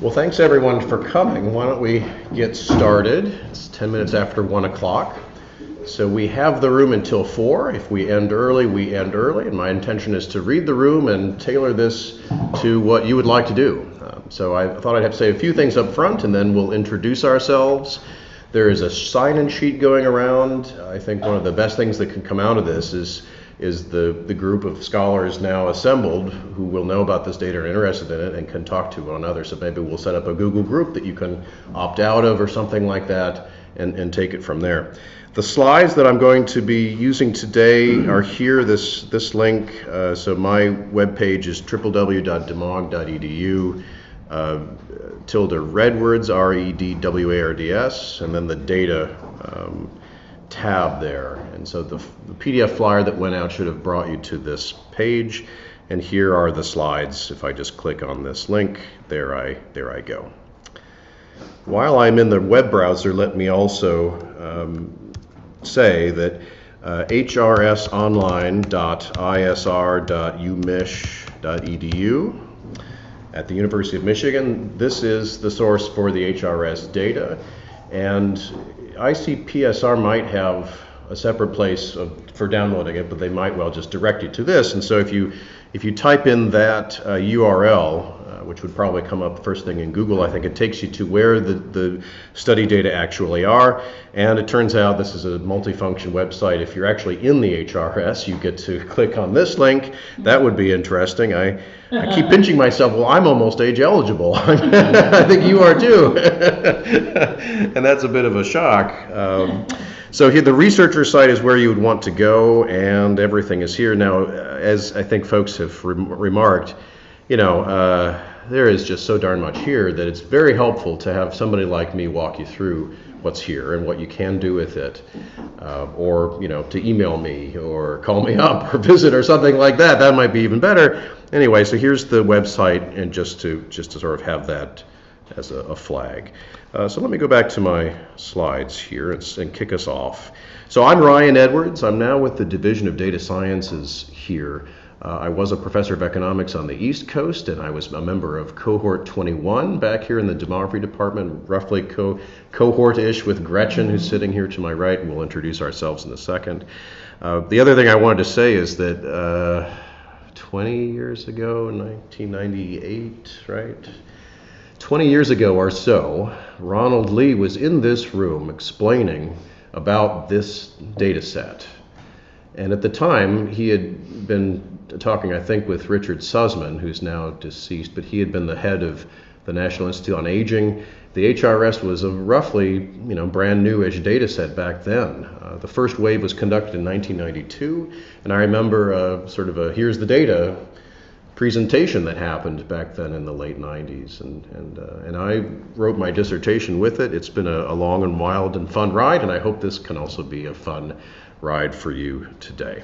Well, thanks everyone for coming. Why don't we get started? It's 10 minutes after 1 o'clock. So we have the room until 4. If we end early, we end early. And my intention is to read the room and tailor this to what you would like to do. So I thought I'd have to say a few things up front, and then we'll introduce ourselves. There is a sign-in sheet going around. I think one of the best things that can come out of this is the group of scholars now assembled who will know about this data and are interested in it and can talk to one another. So maybe we'll set up a Google group that you can opt out of or something like that and take it from there. The slides that I'm going to be using today are here, this link. So my webpage is www.demog.edu. ~Redwards, REDWARDS, and then the data tab there. And so the PDF flyer that went out should have brought you to this page. And here are the slides. If I just click on this link, there I go. While I'm in the web browser, let me also say that hrsonline.isr.umich.edu at the University of Michigan. This is the source for the HRS data, and ICPSR might have a separate place for downloading it, but they might well just direct you to this. And so if you type in that URL, which would probably come up first thing in Google, I think it takes you to where the study data actually are. And it turns out this is a multifunction website. If you're actually in the HRS, you get to click on this link. That would be interesting. I keep pinching myself. Well, I'm almost age eligible. I think you are too. And that's a bit of a shock. So here, the researcher site is where you would want to go, and everything is here. Now, as I think folks have remarked, there is just so darn much here that it's very helpful to have somebody like me walk you through what's here and what you can do with it, or to email me or call me up or visit or something like that. That might be even better. Anyway, so here's the website, and just to sort of have that as a flag. So let me go back to my slides here and kick us off. So I'm Ryan Edwards. I'm now with the Division of Data Sciences here. I was a professor of economics on the East Coast, and I was a member of cohort 21 back here in the demography department, roughly cohort-ish with Gretchen, who's sitting here to my right, and we'll introduce ourselves in a second. The other thing I wanted to say is that 20 years ago, 1998, right? 20 years ago or so, Ronald Lee was in this room explaining about this data set. And at the time, he had been talking, I think, with Richard Sussman, who's now deceased, but he had been the head of the National Institute on Aging. The HRS was a roughly, brand new-ish data set back then. The first wave was conducted in 1992, and I remember sort of a here's the data presentation that happened back then in the late 90s, and I wrote my dissertation with it. It's been a long and wild and fun ride, and I hope this can also be a fun ride for you today.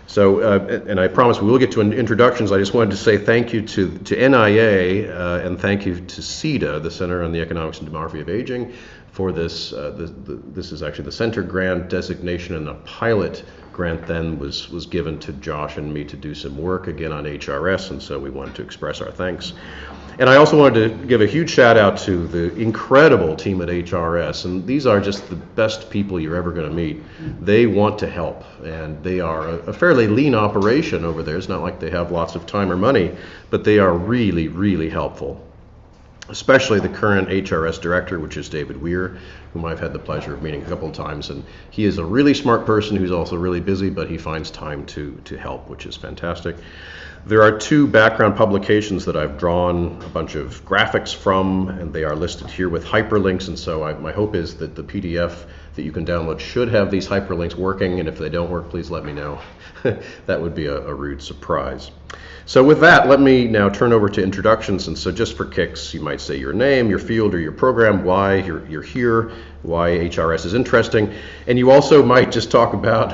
So, and I promise we will get to introductions. I just wanted to say thank you to NIA and thank you to CEDA, the Center on the Economics and Demography of Aging, for this. This is actually the center grant designation, and a pilot grant then was given to Josh and me to do some work again on HRS, and so we wanted to express our thanks. And I also wanted to give a huge shout out to the incredible team at HRS, and these are just the best people you're ever going to meet. They want to help, and they are a fairly lean operation over there. It's not like they have lots of time or money, but they are really, really helpful. Especially the current HRS director, which is David Weir, whom I've had the pleasure of meeting a couple of times. And he is a really smart person who's also really busy, but he finds time to help, which is fantastic. There are 2 background publications that I've drawn a bunch of graphics from, and they are listed here with hyperlinks. And so my hope is that the PDF that you can download should have these hyperlinks working, and if they don't work, please let me know. That would be a rude surprise. So with that, let me now turn over to introductions. And so just for kicks, you might say your name, your field, or your program, why you're here, why HRS is interesting. And you also might just talk about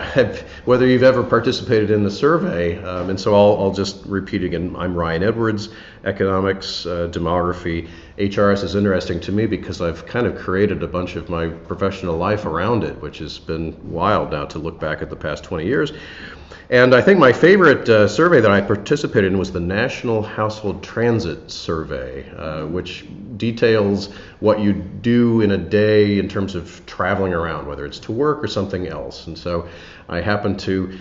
whether you've ever participated in the survey. And so I'll just repeat again. I'm Ryan Edwards, economics, demography. HRS is interesting to me because I've kind of created a bunch of my professional life around it, which has been wild now to look back at the past 20 years. And I think my favorite survey that I participated in was the National Household Transit Survey, which details what you do in a day in terms of traveling around, whether it's to work or something else. And so I happened to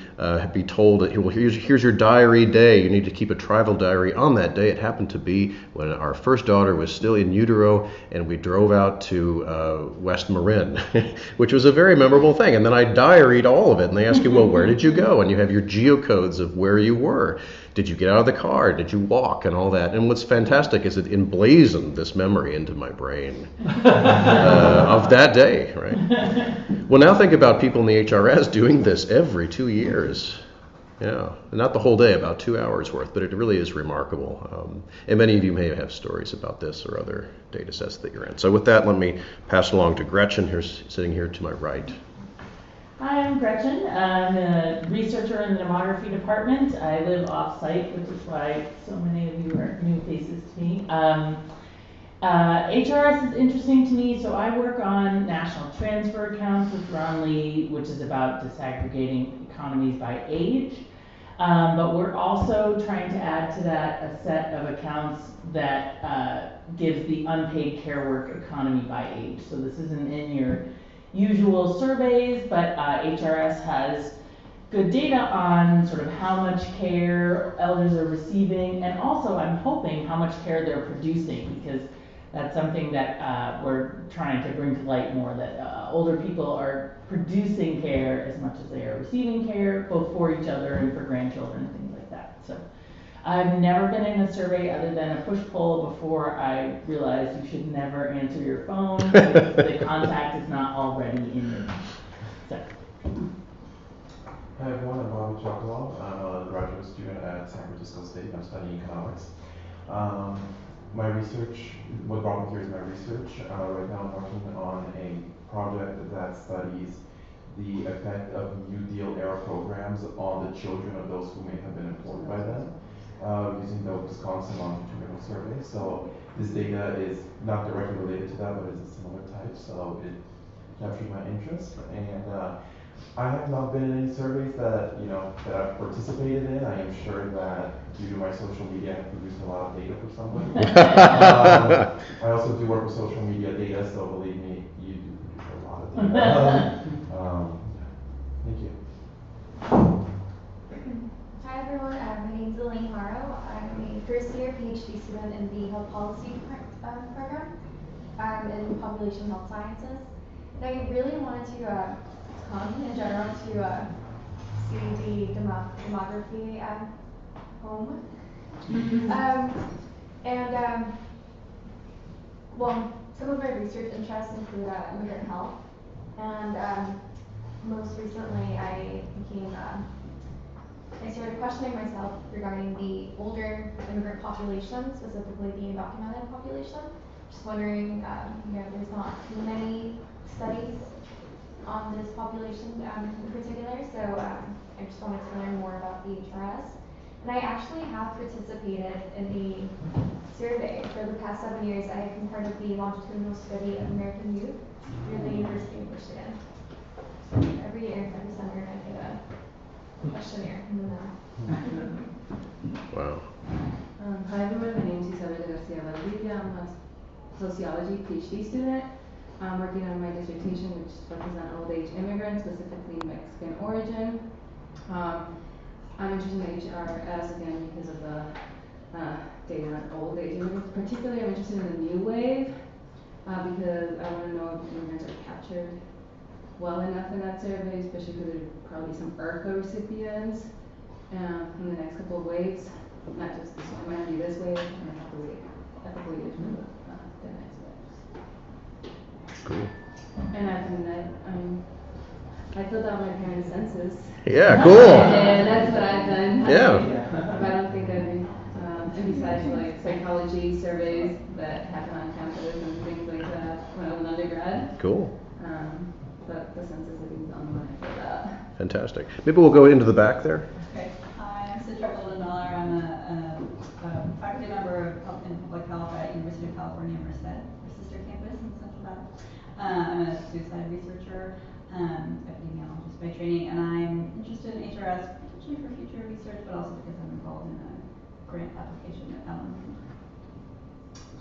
be told that, well, here's your diary day. You need to keep a travel diary on that day. It happened to be when our first daughter was still in utero, and we drove out to West Marin, which was a very memorable thing. And then I diaried all of it, and they ask you, well, where did you go? And you have your geocodes of where you were. Did you get out of the car? Did you walk? And all that. And what's fantastic is it emblazoned this memory into my brain of that day, right? Well, now think about people in the HRS doing this every 2 years. Yeah, not the whole day, about 2 hours worth, but it really is remarkable. And many of you may have stories about this or other data sets that you're in. So with that, let me pass it along to Gretchen, who's sitting here to my right. Hi, I'm Gretchen. I'm a researcher in the demography department. I live off-site, which is why so many of you are new faces to me. HRS is interesting to me, so I work on national transfer accounts with Ron Lee, which is about disaggregating economies by age. But we're also trying to add to that a set of accounts that gives the unpaid care work economy by age. So this isn't in your usual surveys, but HRS has good data on sort of how much care elders are receiving, and also I'm hoping how much care they're producing, because that's something that we're trying to bring to light more, that older people are producing care as much as they are receiving care, both for each other and for grandchildren and things like that. So I've never been in a survey other than a push poll before I realized you should never answer your phone if the contact is not already in your phone. So. Hi everyone, I'm Bobby Chocolo. I'm a graduate student at San Francisco State. I'm studying economics. My research, what brought me here is my research. Right now I'm working on a project that studies the effect of New Deal era programs on the children of those who may have been employed by them, using the Wisconsin longitudinal survey. So this data is not directly related to that, but it's a similar type, so it captured my interest. And I have not been in any surveys that that I've participated in. I am sure that due to my social media, I have produced a lot of data for someone. I also do work with social media data, so believe me, you do produce a lot of data. Thank you. Hi everyone, my name is Elaine Haro. I'm a first year PhD student in the Health Policy program in Population Health Sciences. And I really wanted to come in general to see the demography home. Well, some of my research interests include immigrant health, and most recently I started questioning myself regarding the older immigrant population, specifically the undocumented population. Just wondering, there's not too many studies on this population in particular, so I just wanted to learn more about the HRS. And I actually have participated in the survey. For the past 7 years, I have been part of the longitudinal study of American youth through the University of Michigan. So every year, every summer, I get a questionnaire in the mail. Wow. Hi everyone, my name is Isabel Garcia Valdivia. I'm a sociology PhD student. I'm working on my dissertation, which focuses on old age immigrants, specifically Mexican origin. I'm interested in HRS again because of the data on old age immigrants. Particularly, I'm interested in the new wave because I want to know if immigrants are captured well enough in that survey, especially because there are probably some IRCA recipients in the next couple of waves. Not just this one, it might not be this wave, and I have to wait a couple of years for the next wave. Cool. And other than that, I filled out my parents' census. Yeah, cool. And that's what I've done. Yeah. But I don't think I've been, and besides like psychology surveys that happen on campus and things like that when I was an undergrad. Cool. But the census I think is the only one I filled out. Fantastic. Maybe we'll go into the back there. Okay. Hi, I'm Citra Golden-Miller. I'm a faculty member in public health at University of California, Merced, our sister campus in Central Valley. I'm a suicide researcher, epidemiologist by training, and I'm interested in HRS potentially for future research, but also because I'm involved in a grant application at Ellen.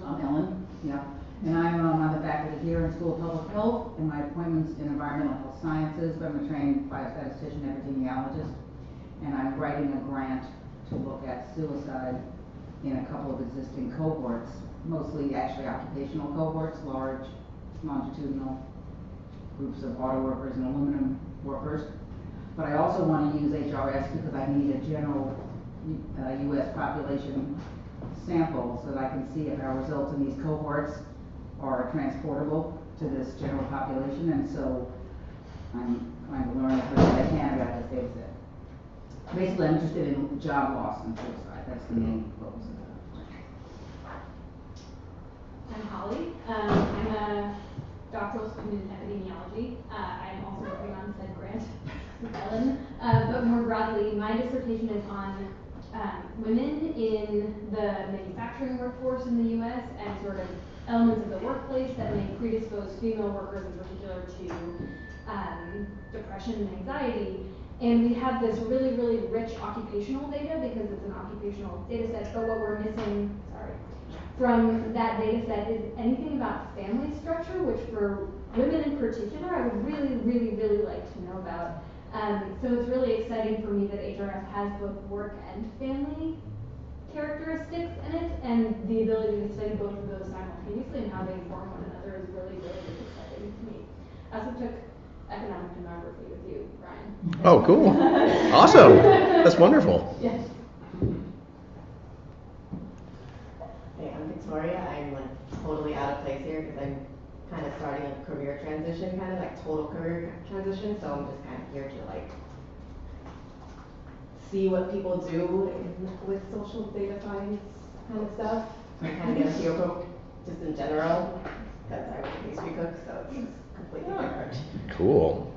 I'm Ellen, yeah. And I'm on the faculty here in School of Public Health, and my appointment's in environmental health sciences, but I'm a trained biostatistician epidemiologist. And I'm writing a grant to look at suicide in a couple of existing cohorts, mostly actually occupational cohorts, large longitudinal groups of auto workers and aluminum workers. But I also want to use HRS because I need a general US population sample so that I can see if our results in these cohorts are transportable to this general population. And so I'm trying to learn as much as I can about this data set. Basically, I'm interested in job loss and suicide. That's the main focus of that. I'm Holly. I'm a doctoral student in epidemiology. I'm also working on said grant with Ellen. But more broadly, my dissertation is on women in the manufacturing workforce in the US and sort of elements of the workplace that may predispose female workers in particular to depression and anxiety. And we have this really, really rich occupational data because it's an occupational data set, but what we're missing, from that data set is anything about family structure, which for women in particular, I would really, really, really like to know about. So it's really exciting for me that HRS has both work and family characteristics in it, and the ability to study both of those simultaneously and how they inform one another is really, really, really exciting to me. I also took economic demography with you, Brian. Oh, cool. Awesome. That's wonderful. Yes. Hey, I'm Victoria. I'm like totally out of place here because I'm kind of starting a career transition, kind of like total career transition. So I'm just kind of here to like see what people do with social data science kind of stuff. And kind of get a feel for just in general because I was a pastry cook, so it's completely different. Cool.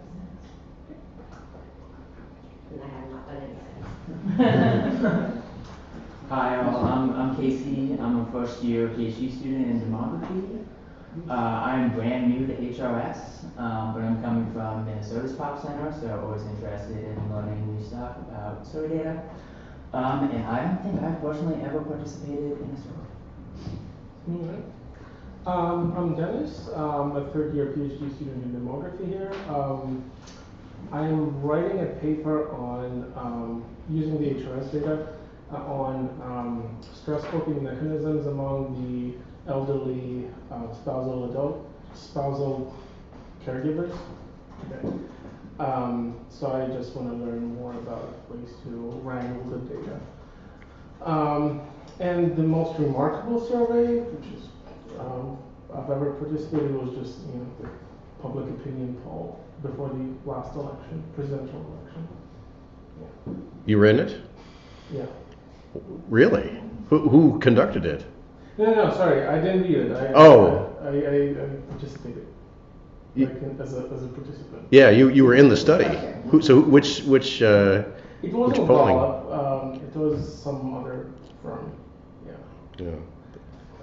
And I have not done anything. Hi, I'm Casey. I'm a first year PhD student in demography. I'm brand new to HRS, but I'm coming from Minnesota's Pop Center, so I'm always interested in learning new stuff about survey data. And I don't think I've personally ever participated in a survey. I'm Dennis. I'm a third year PhD student in demography here. I'm writing a paper on using the HRS data on stress coping mechanisms among the elderly spousal caregivers. Okay. So I just want to learn more about ways to wrangle the data. And the most remarkable survey, which is I've ever participated, was just the public opinion poll before the last election, presidential election. Yeah. You were in it? Yeah. Really? Who conducted it? No, sorry, I didn't read it. I just did it. Like as a participant. Yeah, you were in the study. Which It wasn't polling? Gallup. It was some other firm. Yeah.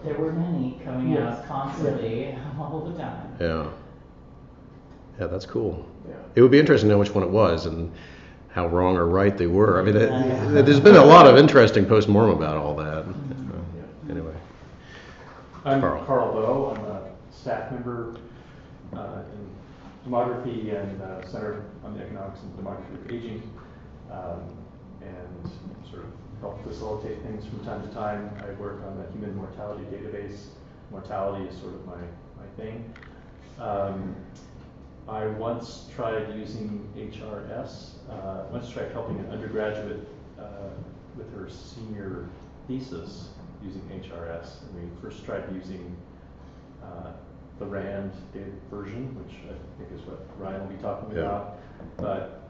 There were many coming Yes. out constantly all the time. Yeah. Yeah, that's cool. Yeah. It would be interesting to know which one it was and how wrong or right they were. I mean, there's been a lot of interesting post-mortem about all that. Anyway. I'm Carl. Carl Lowe. I'm a staff member in demography and Center on the Economics and Demography of Aging, and sort of help facilitate things from time to time. I work on the human mortality database. Mortality is sort of my thing. I once tried using HRS, once tried helping an undergraduate with her senior thesis using HRS. And we first tried using the RAND data version, which I think is what Ryan will be talking about. But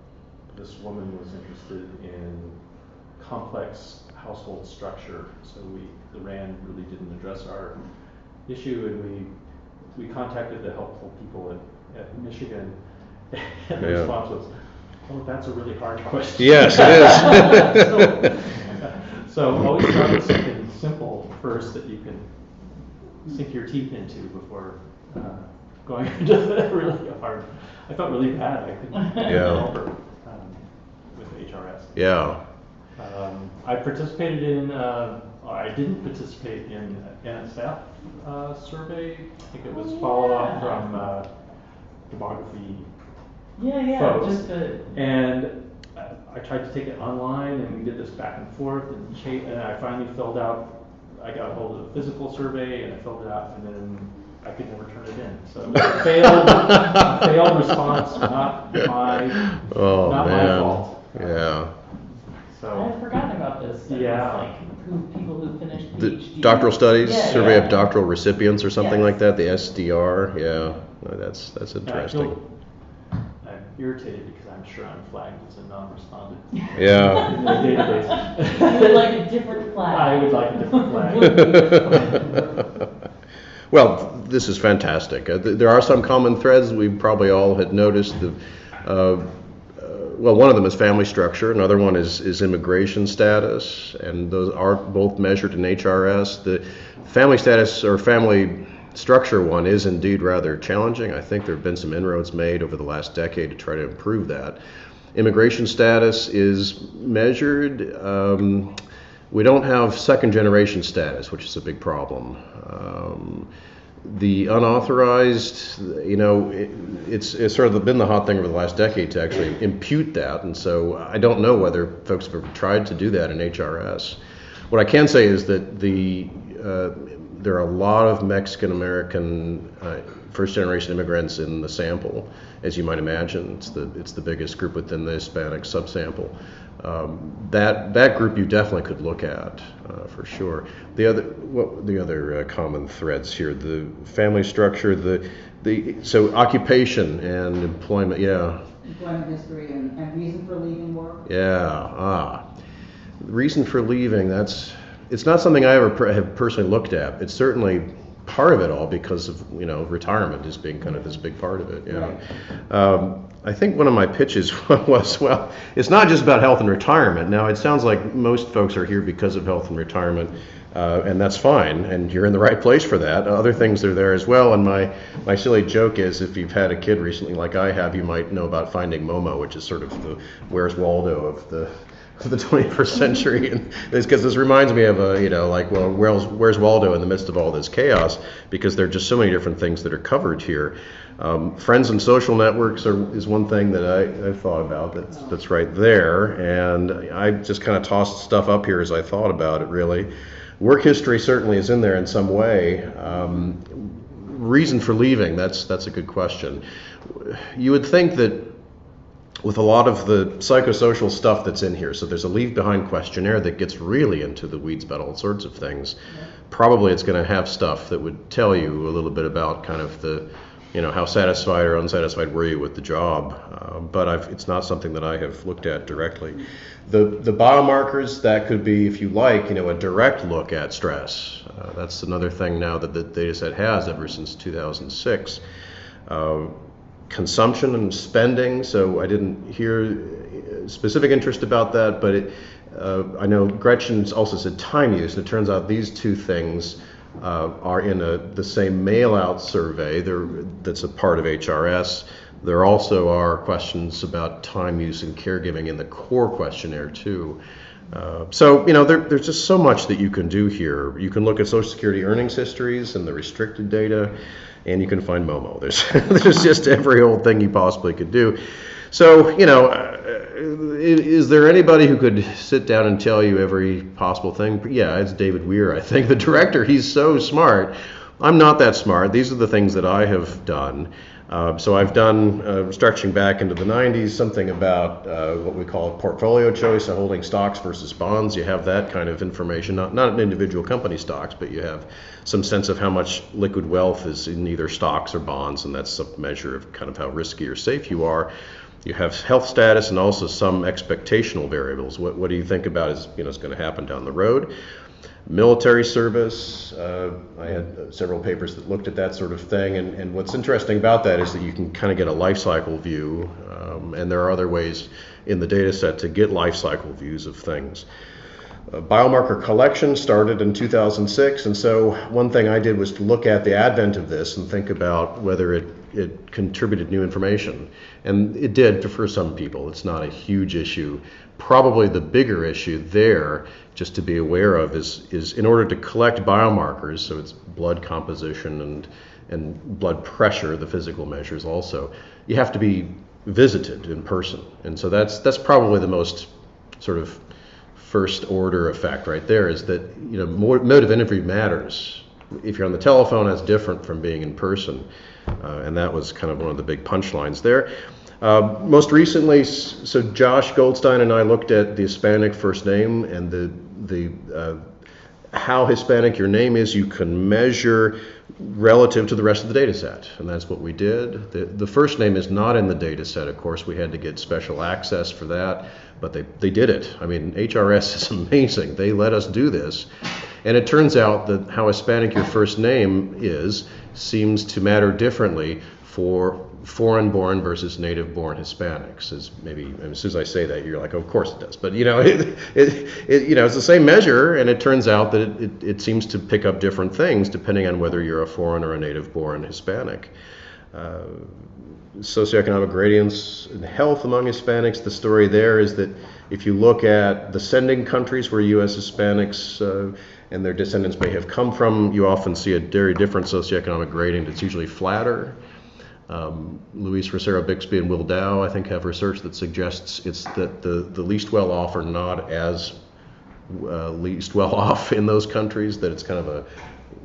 this woman was interested in complex household structure, so the RAND really didn't address our issue, and we contacted the helpful people at Michigan, and the response was, "Oh, that's a really hard question." Yes, it is. So always start with something simple first that you can sink your teeth into before going into really hard. I felt really bad. I couldn't help her with HRS. Yeah. I participated in, I didn't participate in NSF survey. I think it was follow-up from demography Yeah, folks. just the, And I tried to take it online, and we did this back and forth, and I finally filled out, I got a hold of the physical survey, and I filled it out, and then I could never turn it in. So it was a failed response, not my fault. Yeah. I had forgotten about this. Yeah. Like people who finished The PhD. doctoral studies, Yeah, survey yeah. of doctoral recipients or something Yes. like that, the SDR, yeah. No, that's interesting. I'm irritated because I'm sure I'm flagged as a non-respondent Yeah. in the database. You would like a different flag. I would like a different flag. Well, this is fantastic. There are some common threads we probably all had noticed. Well, one of them is family structure. Another one is immigration status, and those are both measured in HRS. The family status or family structure one is indeed rather challenging. I think there have been some inroads made over the last decade to try to improve that. Immigration status is measured. We don't have second generation status, which is a big problem. The unauthorized, it's sort of been the hot thing over the last decade to actually impute that, and so I don't know whether folks have ever tried to do that in HRS. What I can say is that there are a lot of Mexican American first generation immigrants in the sample, as you might imagine. It's the biggest group within the Hispanic subsample. That group you definitely could look at for sure. The other common threads here: the family structure, so occupation and employment. Yeah. Employment history and reason for leaving work. Yeah. Reason for leaving. It's not something I ever have personally looked at. It's certainly part of it all because of retirement as being kind of this big part of it. Yeah. Right. I think one of my pitches was, well, it's not just about health and retirement. Now, it sounds like most folks are here because of health and retirement, and that's fine, and you're in the right place for that. Other things are there as well, and my silly joke is if you've had a kid recently like I have, you might know about Finding Momo, which is sort of the Where's Waldo of the 21st century, and it's because this reminds me of where's Waldo in the midst of all this chaos, because there are just so many different things that are covered here. Friends and social networks is one thing that I've thought about that's right there, and I just kind of tossed stuff up here as I thought about it, really. Work history certainly is in there in some way. Reason for leaving, that's a good question. You would think that with a lot of the psychosocial stuff that's in here, so there's a leave behind questionnaire that gets really into the weeds about all sorts of things. Yeah. Probably it's going to have stuff that would tell you a little bit about kind of the, how satisfied or unsatisfied were you with the job. But it's not something that I have looked at directly. The biomarkers, that could be, if you like, a direct look at stress. That's another thing now that the data set has ever since 2006. Consumption and spending, so I didn't hear specific interest about that, but I know Gretchen's also said time use, and it turns out these two things are in the same mail-out survey that's a part of HRS. There also are questions about time use and caregiving in the core questionnaire too. So there's just so much that you can do here. You can look at Social Security earnings histories and the restricted data, and you can find Momo. There's just every old thing you possibly could do. So, is there anybody who could sit down and tell you every possible thing? Yeah, it's David Weir, I think, the director. He's so smart. I'm not that smart. These are the things that I have done. So I've done, stretching back into the 90s, something about what we call a portfolio choice, holding stocks versus bonds. You have that kind of information, not individual company stocks, but you have some sense of how much liquid wealth is in either stocks or bonds, and that's a measure of kind of how risky or safe you are. You have health status and also some expectational variables. What do you think about is going to happen down the road? Military service, I had several papers that looked at that sort of thing, and what's interesting about that is that you can kind of get a life cycle view, and there are other ways in the data set to get life cycle views of things. Biomarker collection started in 2006, and so one thing I did was to look at the advent of this and think about whether it it contributed new information. And it did for some people. It's not a huge issue. Probably the bigger issue there, just to be aware of, is in order to collect biomarkers, so it's blood composition and blood pressure, the physical measures also, you have to be visited in person. And so that's probably the most sort of first order effect right there, is that, you know, mode of entry matters. If you're on the telephone, that's different from being in person. And that was kind of one of the big punchlines there. Most recently, so Josh Goldstein and I looked at the Hispanic first name, and the how Hispanic your name is, you can measure relative to the rest of the data set, and that's what we did. The first name is not in the data set, of course. We had to get special access for that, but they did it. I mean, HRS is amazing. They let us do this. And it turns out that how Hispanic your first name is seems to matter differently for foreign-born versus native-born Hispanics. As soon as I say that, you're like, oh, of course it does. But you know, it's the same measure, and it turns out that it seems to pick up different things depending on whether you're a foreign or a native-born Hispanic. Socioeconomic gradients in health among Hispanics. The story there is that if you look at the sending countries where U.S. Hispanics and their descendants may have come from, you often see a very different socioeconomic gradient. It's usually flatter. Luis Rosero Bixby and Will Dow, I think, have research that suggests it's that the least well off are not as least well off in those countries, that it's kind of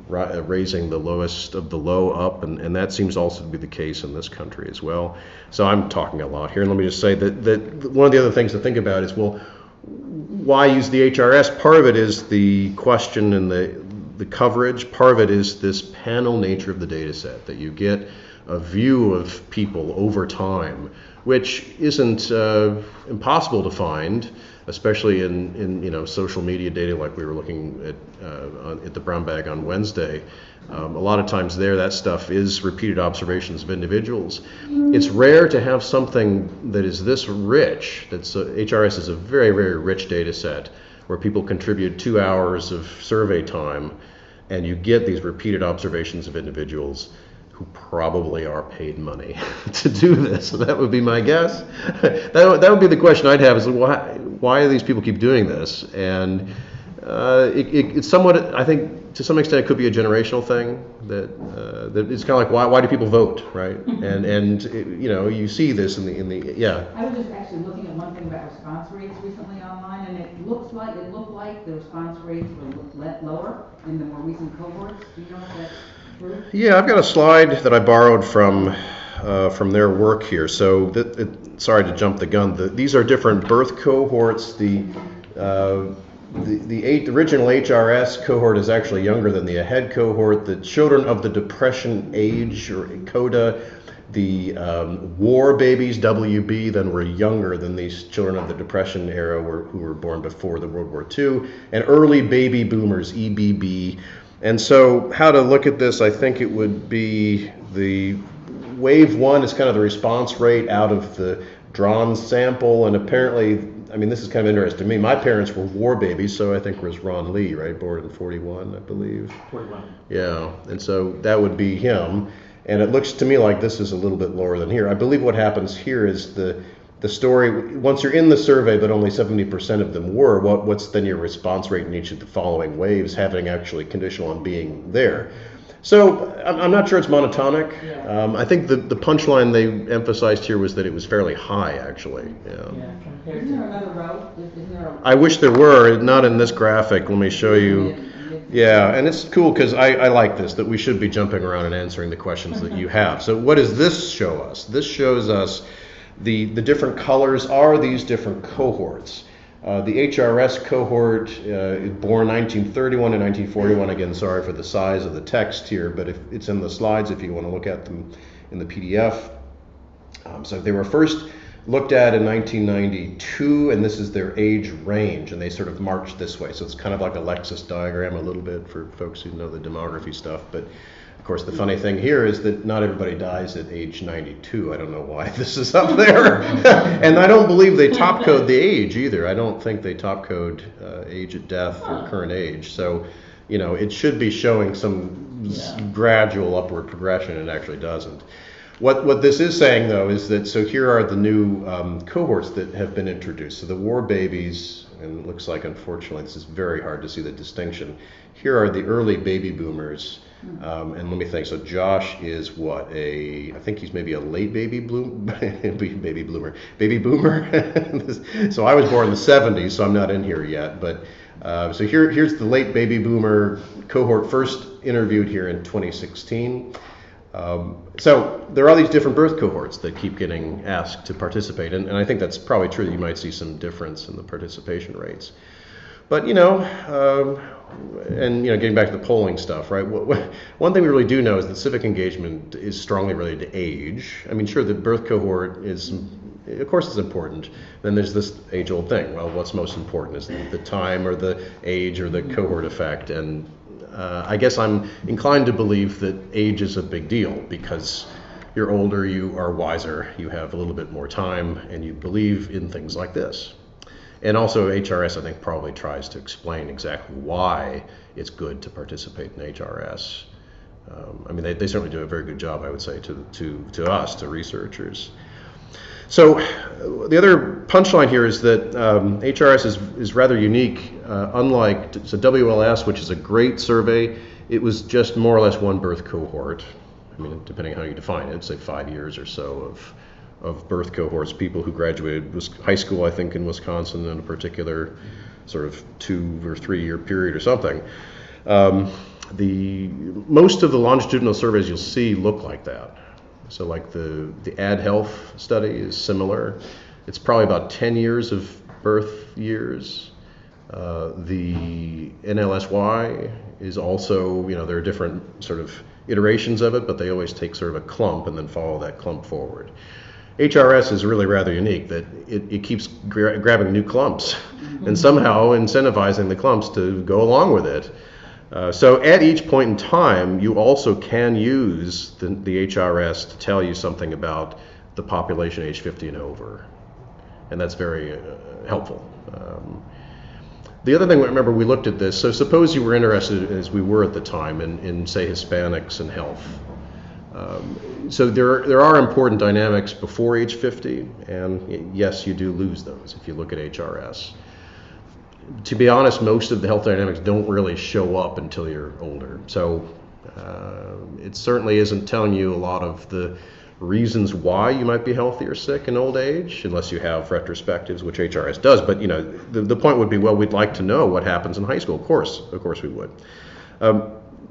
a raising the lowest of the low up, and that seems also to be the case in this country as well. So I'm talking a lot here, and let me just say that one of the other things to think about is, well, why use the HRS? Part of it is the question and the coverage. Part of it is this panel nature of the data set, that you get a view of people over time, which isn't impossible to find, especially in social media data like we were looking at the brown bag on Wednesday. A lot of times there, that stuff is repeated observations of individuals. It's rare to have something that is this rich. HRS is a very, very rich data set where people contribute 2 hours of survey time, and you get these repeated observations of individuals who probably are paid money to do this. So that would be my guess. That would be the question I'd have, is why do these people keep doing this? And it's somewhat, I think, to some extent, it could be a generational thing. That it's kind of like, why do people vote, right? And you see this in the yeah. I was just actually looking at one thing about response rates recently online, and it looked like the response rates were lower in the more recent cohorts. Do you know if that's true? Yeah, I've got a slide that I borrowed from their work here. So, sorry to jump the gun. These are different birth cohorts. The original HRS cohort is actually younger than the AHEAD cohort. The children of the Depression age, or CODA, the war babies, WB, then were younger than these children of the Depression era who were born before the World War II, and early baby boomers, EBB. And so how to look at this, I think it would be the wave one is kind of the response rate out of the drawn sample, and apparently, I mean, this is kind of interesting to me. My parents were war babies, so I think it was Ron Lee, right? Born in 41, I believe. 41. Yeah, and so that would be him. And it looks to me like this is a little bit lower than here. I believe what happens here is the story, once you're in the survey, but only 70% of them were, what's then your response rate in each of the following waves, having actually conditional on being there. So I'm not sure it's monotonic. Yeah. I think the punchline they emphasized here was that it was fairly high, actually. Yeah. Compared Isn't there to another row? Isn't there a... I wish there were, not in this graphic. Let me show you. Yeah, and it's cool because I like this, that we should be jumping around and answering the questions that you have. So what does this show us? This shows us the different colors are these different cohorts. The HRS cohort, born 1931 and 1941. Again, sorry for the size of the text here, but it's in the slides if you want to look at them in the PDF. So they were first looked at in 1992, and this is their age range, and they sort of marched this way. So it's kind of like a Lexus diagram a little bit for folks who know the demography stuff. But of course, the funny thing here is that not everybody dies at age 92. I don't know why this is up there. And I don't believe they top code the age either. I don't think they top code age at death or current age. So, it should be showing some gradual upward progression. It actually doesn't. What this is saying, though, is that, so here are the new cohorts that have been introduced. So the war babies, and it looks like, unfortunately, this is very hard to see the distinction. Here are the early baby boomers. And let me think. So Josh is what, I think he's maybe a late baby boomer. So I was born in the 70s, so I'm not in here yet. But so here's the late baby boomer cohort, first interviewed here in 2016. So there are these different birth cohorts that keep getting asked to participate, and I think that's probably true that you might see some difference in the participation rates. But and getting back to the polling stuff, right? One thing we really do know is that civic engagement is strongly related to age. I mean, sure, the birth cohort is, of course, it's important. Then there's this age-old thing. Well, what's most important is the time or the age or the cohort effect, and I guess I'm inclined to believe that age is a big deal because you're older, you are wiser, you have a little bit more time, and you believe in things like this. And also HRS, I think, probably tries to explain exactly why it's good to participate in HRS. I mean, they certainly do a very good job, I would say, to us, to researchers. So the other punchline here is that HRS is rather unique. Unlike WLS, which is a great survey, it was just more or less one birth cohort. I mean, depending on how you define it, say 5 years or so of birth cohorts, people who graduated high school, I think, in Wisconsin in a particular sort of 2 or 3 year period or something. Most of the longitudinal surveys you'll see look like that. So like the Ad Health study is similar. It's probably about 10 years of birth years. The NLSY is also, there are different sort of iterations of it, but they always take sort of a clump and then follow that clump forward. HRS is really rather unique that it keeps grabbing new clumps and somehow incentivizing the clumps to go along with it. So at each point in time, you also can use the HRS to tell you something about the population age 50 and over. And that's very helpful. The other thing, remember, we looked at this. So suppose you were interested, as we were at the time, in say, Hispanics and health. So there are important dynamics before age 50, and yes, you do lose those if you look at HRS. To be honest, most of the health dynamics don't really show up until you're older. So it certainly isn't telling you a lot of the reasons why you might be healthy or sick in old age, unless you have retrospectives, which HRS does. But the point would be, well, we'd like to know what happens in high school. Of course we would.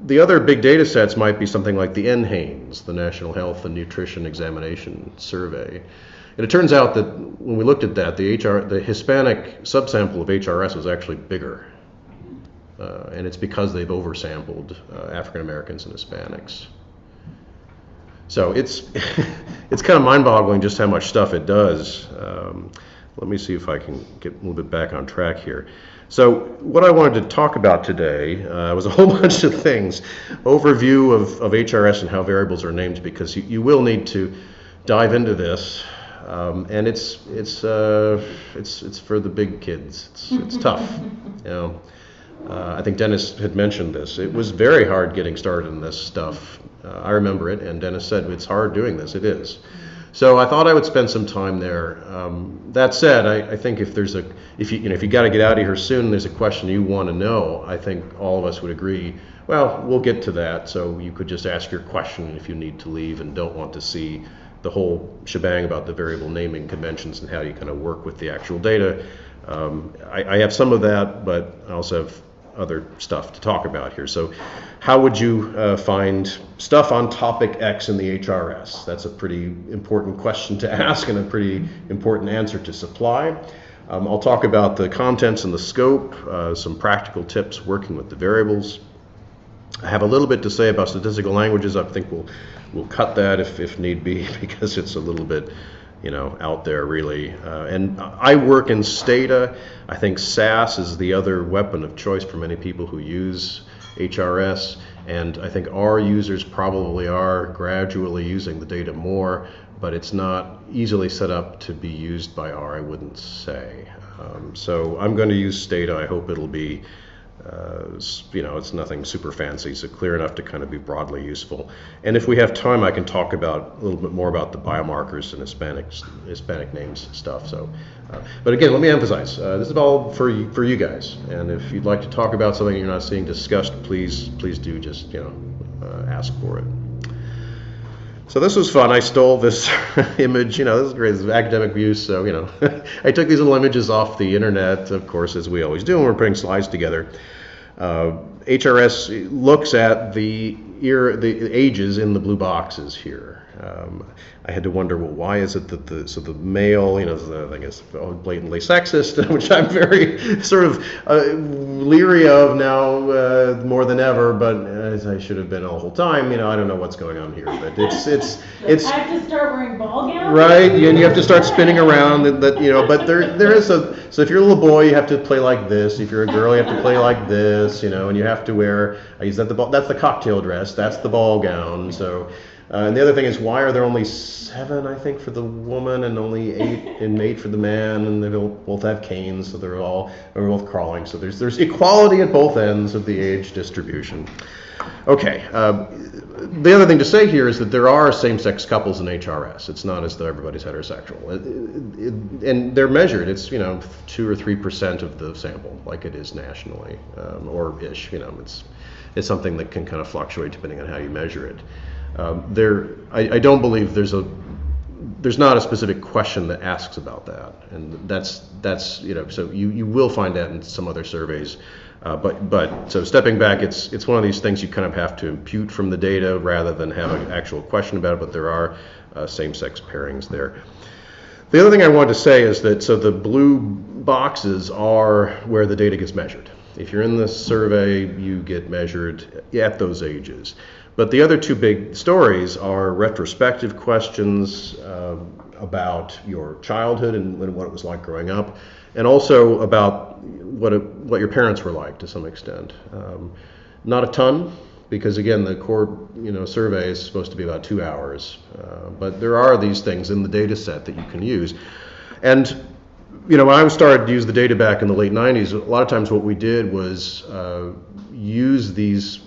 The other big data sets might be something like the NHANES, the National Health and Nutrition Examination Survey. And it turns out that when we looked at that, the Hispanic subsample of HRS was actually bigger. And it's because they've oversampled African Americans and Hispanics. So it's kind of mind-boggling just how much stuff it does. Let me see if I can get a little bit back on track here. So what I wanted to talk about today was a whole bunch of things. Overview of HRS and how variables are named, because you will need to dive into this. And it's for the big kids. It's tough. I think Dennis had mentioned this. It was very hard getting started in this stuff. I remember it, and Dennis said it's hard doing this. It is. So I thought I would spend some time there. That said, I think if you got to get out of here soon, and there's a question you want to know, I think all of us would agree, well, we'll get to that. So you could just ask your question if you need to leave and don't want to see the whole shebang about the variable naming conventions and how you kind of work with the actual data. I have some of that, but I also have other stuff to talk about here. So how would you find stuff on topic X in the HRS? That's a pretty important question to ask and a pretty important answer to supply. I'll talk about the contents and the scope, some practical tips working with the variables. I have a little bit to say about statistical languages. I think we'll cut that if need be, because it's a little bit out there really. And I work in Stata. I think SAS is the other weapon of choice for many people who use HRS. And I think our users probably are gradually using the data more, but it's not easily set up to be used by R, I wouldn't say. So I'm going to use Stata. I hope it'll be It's nothing super fancy, so clear enough to kind of be broadly useful. And if we have time, I can talk about a little bit more about the biomarkers and Hispanic names stuff. So, but again, let me emphasize, this is all for you guys. And if you'd like to talk about something you're not seeing discussed, please do just ask for it. So this was fun. I stole this image, this is great, this is academic view, so, I took these little images off the internet, of course, as we always do when we're putting slides together. HRS looks at the ages in the blue boxes here. I had to wonder, well, why is it that the male, I guess blatantly sexist, which I'm very sort of leery of now more than ever, but as I should have been all the whole time, I don't know what's going on here, but it's I have to start wearing ball gowns? Right, and you have to start spinning around, but there is so if you're a little boy, you have to play like this. If you're a girl, you have to play like this, and you have to wear, that's the cocktail dress, that's the ball gown, so. And the other thing is, why are there only 7, I think, for the woman and only 8 for the man, and they both have canes, so they're both crawling. So there's equality at both ends of the age distribution. Okay. The other thing to say here is that there are same-sex couples in HRS. It's not as though everybody's heterosexual, and they're measured. It's 2 or 3% of the sample, like it is nationally, or ish. It's something that can kind of fluctuate depending on how you measure it. I don't believe there's not a specific question that asks about that, and that's so you will find that in some other surveys, but so stepping back, it's one of these things you kind of have to impute from the data rather than have an actual question about it, but there are same-sex pairings there. The other thing I wanted to say is that the blue boxes are where the data gets measured. If you're in the survey, you get measured at those ages. But the other 2 big stories are retrospective questions about your childhood and what it was like growing up, and also about what your parents were like to some extent. Not a ton, because again, the core survey is supposed to be about 2 hours, but there are these things in the data set that you can use. And when I started to use the data back in the late 90s, a lot of times what we did was use these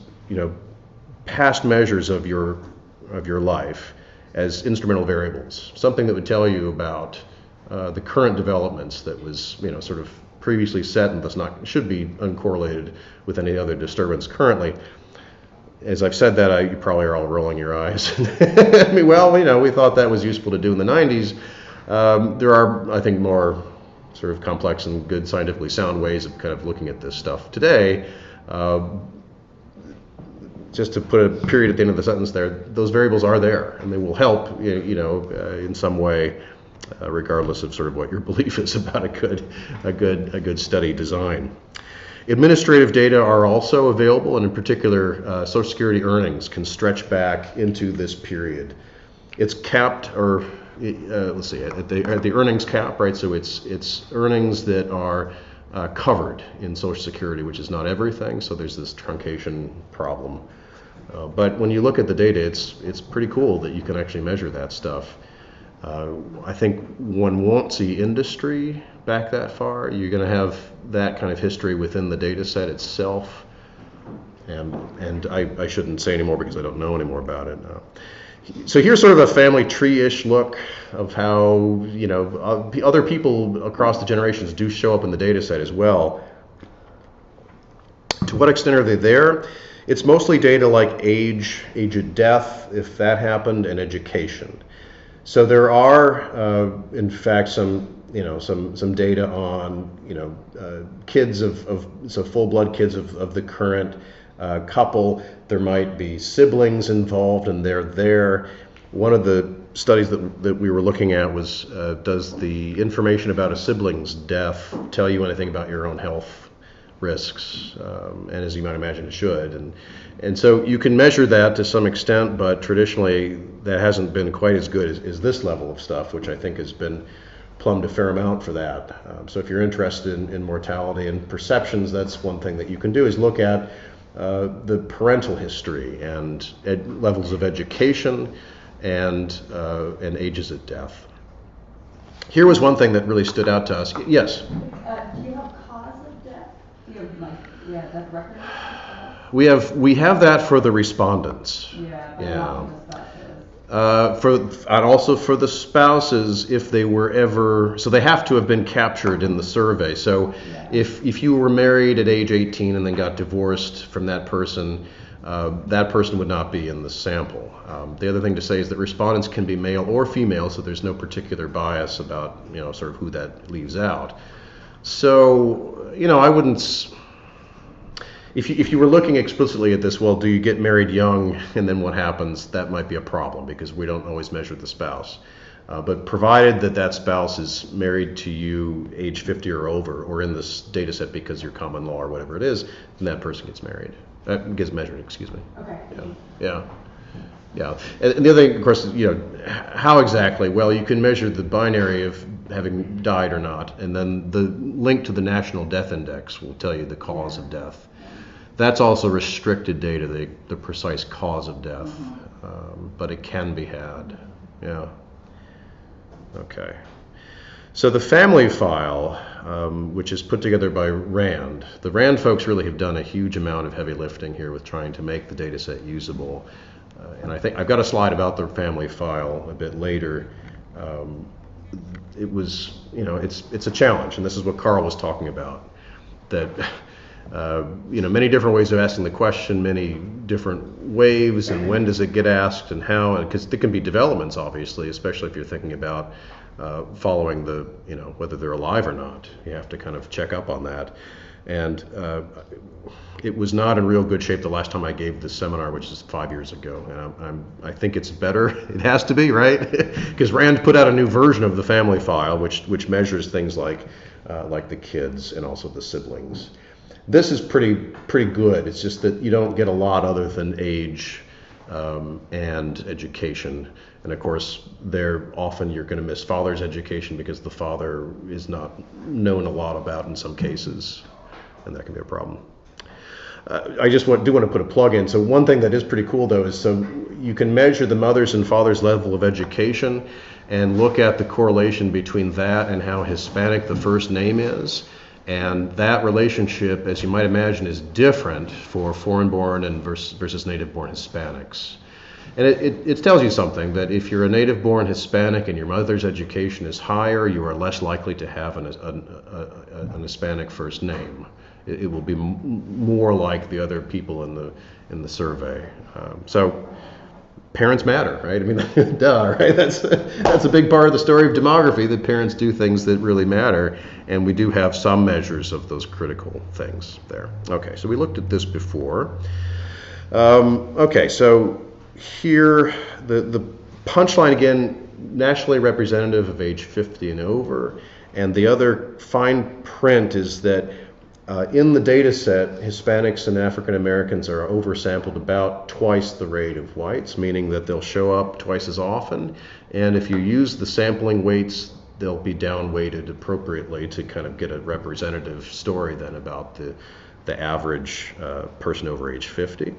past measures of your life as instrumental variables, something that would tell you about the current developments that was sort of previously set and should be uncorrelated with any other disturbance currently. As I've said that, you probably are all rolling your eyes. We thought that was useful to do in the 90s. There are, I think, more sort of complex and good scientifically sound ways of kind of looking at this stuff today. Just to put a period at the end of the sentence there, those variables are there, and they will help, in some way, regardless of sort of what your belief is about a good study design. Administrative data are also available, and in particular, Social Security earnings can stretch back into this period. It's capped, or let's see, at the earnings cap, right? So it's earnings that are covered in Social Security, which is not everything. So there's this truncation problem. But when you look at the data, it's pretty cool that you can actually measure that stuff. I think one won't see industry back that far. You're going to have that kind of history within the data set itself. And I shouldn't say any more because I don't know any more about it. So here's sort of a family tree-ish look of how other people across the generations do show up in the data set as well. To what extent are they there? It's mostly data like age at death, if that happened, and education. So there are, in fact, some data on, kids so full-blood kids of the current couple. There might be siblings involved, and they're there. One of the studies that we were looking at was, does the information about a sibling's death tell you anything about your own health risks? And as you might imagine, it should. And so you can measure that to some extent, but traditionally that hasn't been quite as good as this level of stuff, which I think has been plumbed a fair amount for that. So if you're interested in mortality and perceptions, that's one thing that you can do, is look at the parental history and levels of education and ages at death. Here was one thing that really stood out to us. Yes? Do you have cause of death? Do you have Yeah, that record. We have that for the respondents. Yeah, but Yeah. not for the spouses. And also for the spouses, if they were ever, so they have to have been captured in the survey. So Yeah. if you were married at age 18 and then got divorced from that person would not be in the sample. The other thing to say is that respondents can be male or female, so there's no particular bias about, sort of who that leaves out. So, I wouldn't, if you were looking explicitly at this, well, do you get married young and then what happens? That might be a problem because we don't always measure the spouse. But provided that spouse is married to you age 50 or over, or in this data set because you're common law or whatever it is, then that person gets married. Gets measured, excuse me. Okay. Yeah. And the other thing, of course, is, how exactly? Well, you can measure the binary of having died or not, and then the link to the National Death Index will tell you the cause of death. That's also restricted data, the precise cause of death, but it can be had. Yeah. Okay. So the family file, which is put together by RAND, the RAND folks really have done a huge amount of heavy lifting here with trying to make the data set usable. And I think I've got a slide about the family file a bit later. It was, it's a challenge, and this is what Carl was talking about, that many different ways of asking the question, many different waves, and when does it get asked and how, and because there can be developments, obviously, especially if you're thinking about following the, whether they're alive or not. You have to kind of check up on that. And it was not in real good shape the last time I gave this seminar, which is 5 years ago. And I think it's better. It has to be, right? Because RAND put out a new version of the family file, which measures things like the kids and also the siblings. This is pretty good. It's just that you don't get a lot other than age and education. And of course, often you're going to miss father's education because the father is not known a lot about in some cases, and that can be a problem. I just do want to put a plug in. So one thing that is pretty cool, though, is so you can measure the mother's and father's level of education and look at the correlation between that and how Hispanic the first name is. And that relationship, as you might imagine, is different for foreign-born and versus native-born Hispanics. And it tells you something, that if you're a native-born Hispanic and your mother's education is higher, you are less likely to have an Hispanic first name. It will be more like the other people in the survey. So parents matter, right? I mean, duh, right? That's a big part of the story of demography, that parents do things that really matter, and we do have some measures of those critical things there. Okay, so we looked at this before. Okay, so here, the punchline again, nationally representative of age 50 and over, and the other fine print is that in the data set, Hispanics and African Americans are oversampled about twice the rate of whites, meaning that they'll show up twice as often, and if you use the sampling weights, they'll be down-weighted appropriately to kind of get a representative story then about the average person over age 50.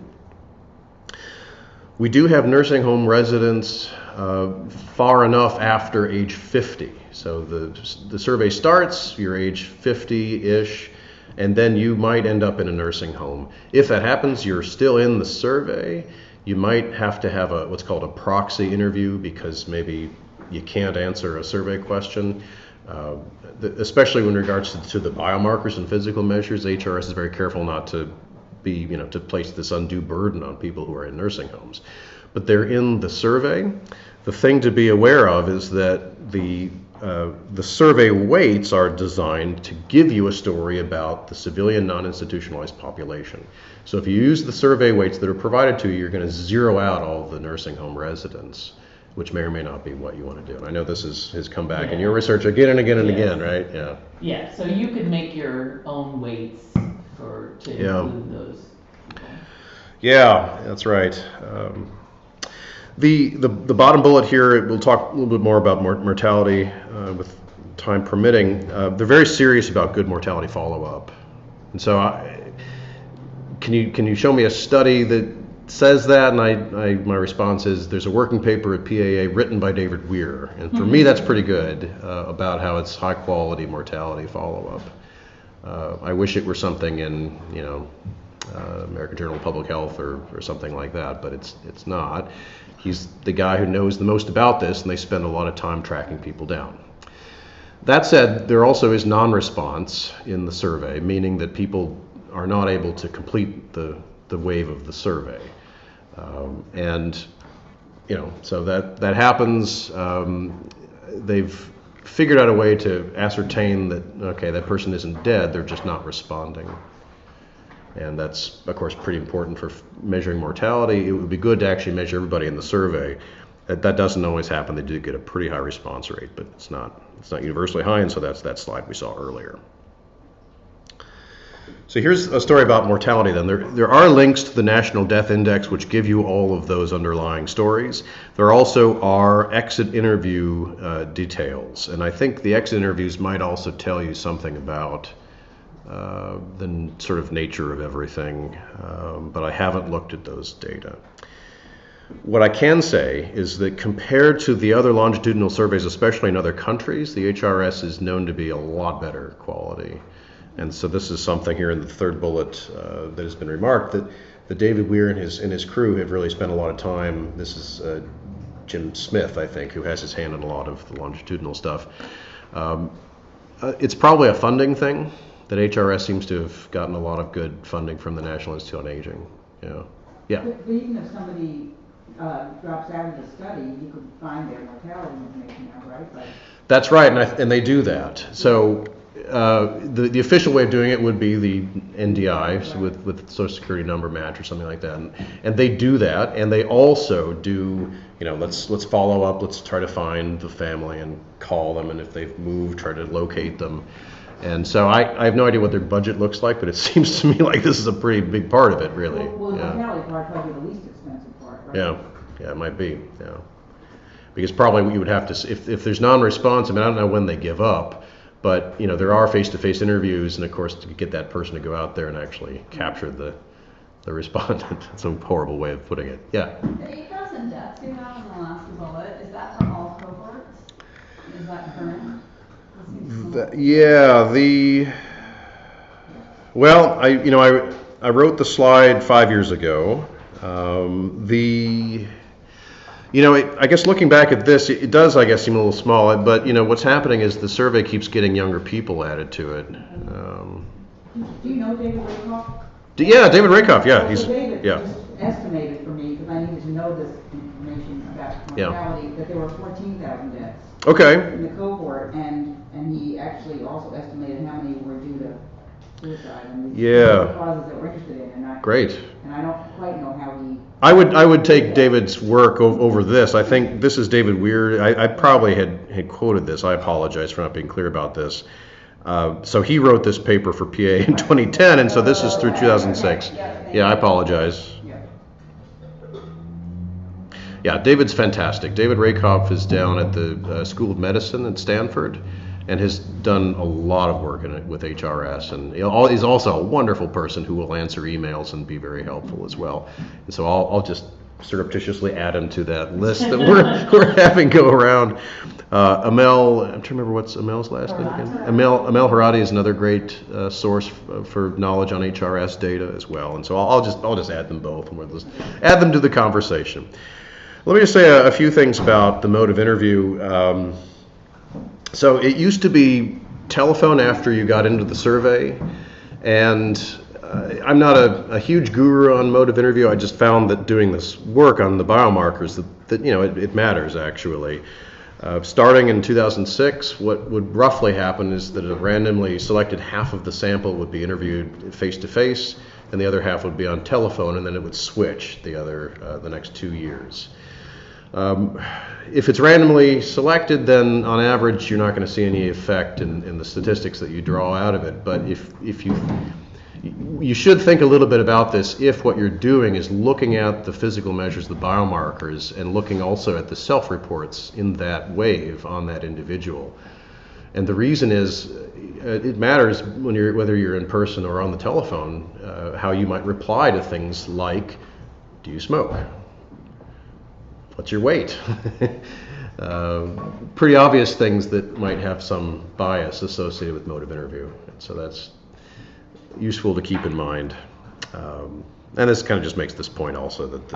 We do have nursing home residents far enough after age 50. So the survey starts, you're age 50-ish, and then you might end up in a nursing home. If that happens, you're still in the survey. You might have to have what's called a proxy interview because maybe you can't answer a survey question. Especially in regards to the biomarkers and physical measures, HRS is very careful not to to place this undue burden on people who are in nursing homes. But they're in the survey. The thing to be aware of is that the survey weights are designed to give you a story about the civilian non-institutionalized population. So if you use the survey weights that are provided to you, you're going to zero out all the nursing home residents, which may or may not be what you want to do. And I know this has come back in your research again and again and again, right? Yeah. Yeah, so you could make your own weights to include those people. Yeah, that's right. The bottom bullet here, we'll talk a little bit more about mortality with time permitting. They're very serious about good mortality follow-up. And so can you show me a study that says that? And my response is there's a working paper at PAA written by David Weir. And for me, that's pretty good about how it's high-quality mortality follow-up. I wish it were something in, American Journal of Public Health or something like that, but it's not. He's the guy who knows the most about this, and they spend a lot of time tracking people down. That said, there also is non-response in the survey, meaning that people are not able to complete the wave of the survey. So that happens. They've figured out a way to ascertain that, okay, that person isn't dead, they're just not responding. And that's, of course, pretty important for measuring mortality. It would be good to actually measure everybody in the survey. That doesn't always happen. They do get a pretty high response rate, but it's not universally high, and so that's that slide we saw earlier. So here's a story about mortality then. There are links to the National Death Index which give you all of those underlying stories. There also are exit interview details, and I think the exit interviews might also tell you something about the sort of nature of everything, but I haven't looked at those data. What I can say is that compared to the other longitudinal surveys, especially in other countries, the HRS is known to be a lot better quality. And so this is something here in the third bullet that has been remarked, that David Weir and his crew have really spent a lot of time. This is Jim Smith, I think, who has his hand in a lot of the longitudinal stuff. It's probably a funding thing, that HRS seems to have gotten a lot of good funding from the National Institute on Aging. Yeah. But even if somebody drops out of the study, you could find their mortality information now, right? That's right, and they do that. So the official way of doing it would be the NDI, so with Social Security number match or something like that, and they do that, and they also do, let's follow up, let's try to find the family and call them, and if they've moved, try to locate them. And so I have no idea what their budget looks like, but it seems to me like this is a pretty big part of it, really. Well, the mortality part probably the least expensive part, right? Yeah, it might be, yeah. Because probably you would have to, if there's non-response, I don't know when they give up, but there are face-to-face interviews, and of course to get that person to go out there and actually capture the respondent. It's a horrible way of putting it. Yeah. The 8,000 deaths you have in the last bullet, is that for all cohorts? Is that current? I wrote the slide 5 years ago. I guess looking back at this, it does, I guess, seem a little small, but what's happening is the survey keeps getting younger people added to it. Do you know David Rakoff? Yeah, David Rakoff, yeah. So David just estimated for me, because I needed to know this information about mortality, that there were 14,000 deaths. Okay. In the cohort, and he actually also estimated how many were due to suicide and the causes that we're interested in. Great. And I don't quite know how he. I would take David's work over this. I think this is David Weir. I probably had quoted this. I apologize for not being clear about this. So he wrote this paper for PA in 2010, and so this is through 2006. Yeah, I apologize. Yeah, David's fantastic. David Rakoff is down at the School of Medicine at Stanford and has done a lot of work with HRS. And he's also a wonderful person who will answer emails and be very helpful as well. And so I'll just surreptitiously add him to that list that we're having go around. Amel, I'm trying to remember what's Amel's last name again. Amel Harati is another great source for knowledge on HRS data as well. And so I'll just add them both, and we'll just add them to the conversation. Let me just say a few things about the mode of interview. So it used to be telephone after you got into the survey, and I'm not a huge guru on mode of interview. I just found that doing this work on the biomarkers that it matters actually. Starting in 2006, what would roughly happen is that a randomly selected half of the sample would be interviewed face-to-face, and the other half would be on telephone, and then it would switch the next 2 years. If it's randomly selected, then on average you're not going to see any effect in the statistics that you draw out of it. But if you should think a little bit about this if what you're doing is looking at the physical measures, the biomarkers, and looking also at the self-reports in that wave on that individual. And the reason is it matters whether you're in person or on the telephone, how you might reply to things like, do you smoke? What's your weight? Pretty obvious things that might have some bias associated with mode of interview. So useful to keep in mind. And this kind of just makes this point also that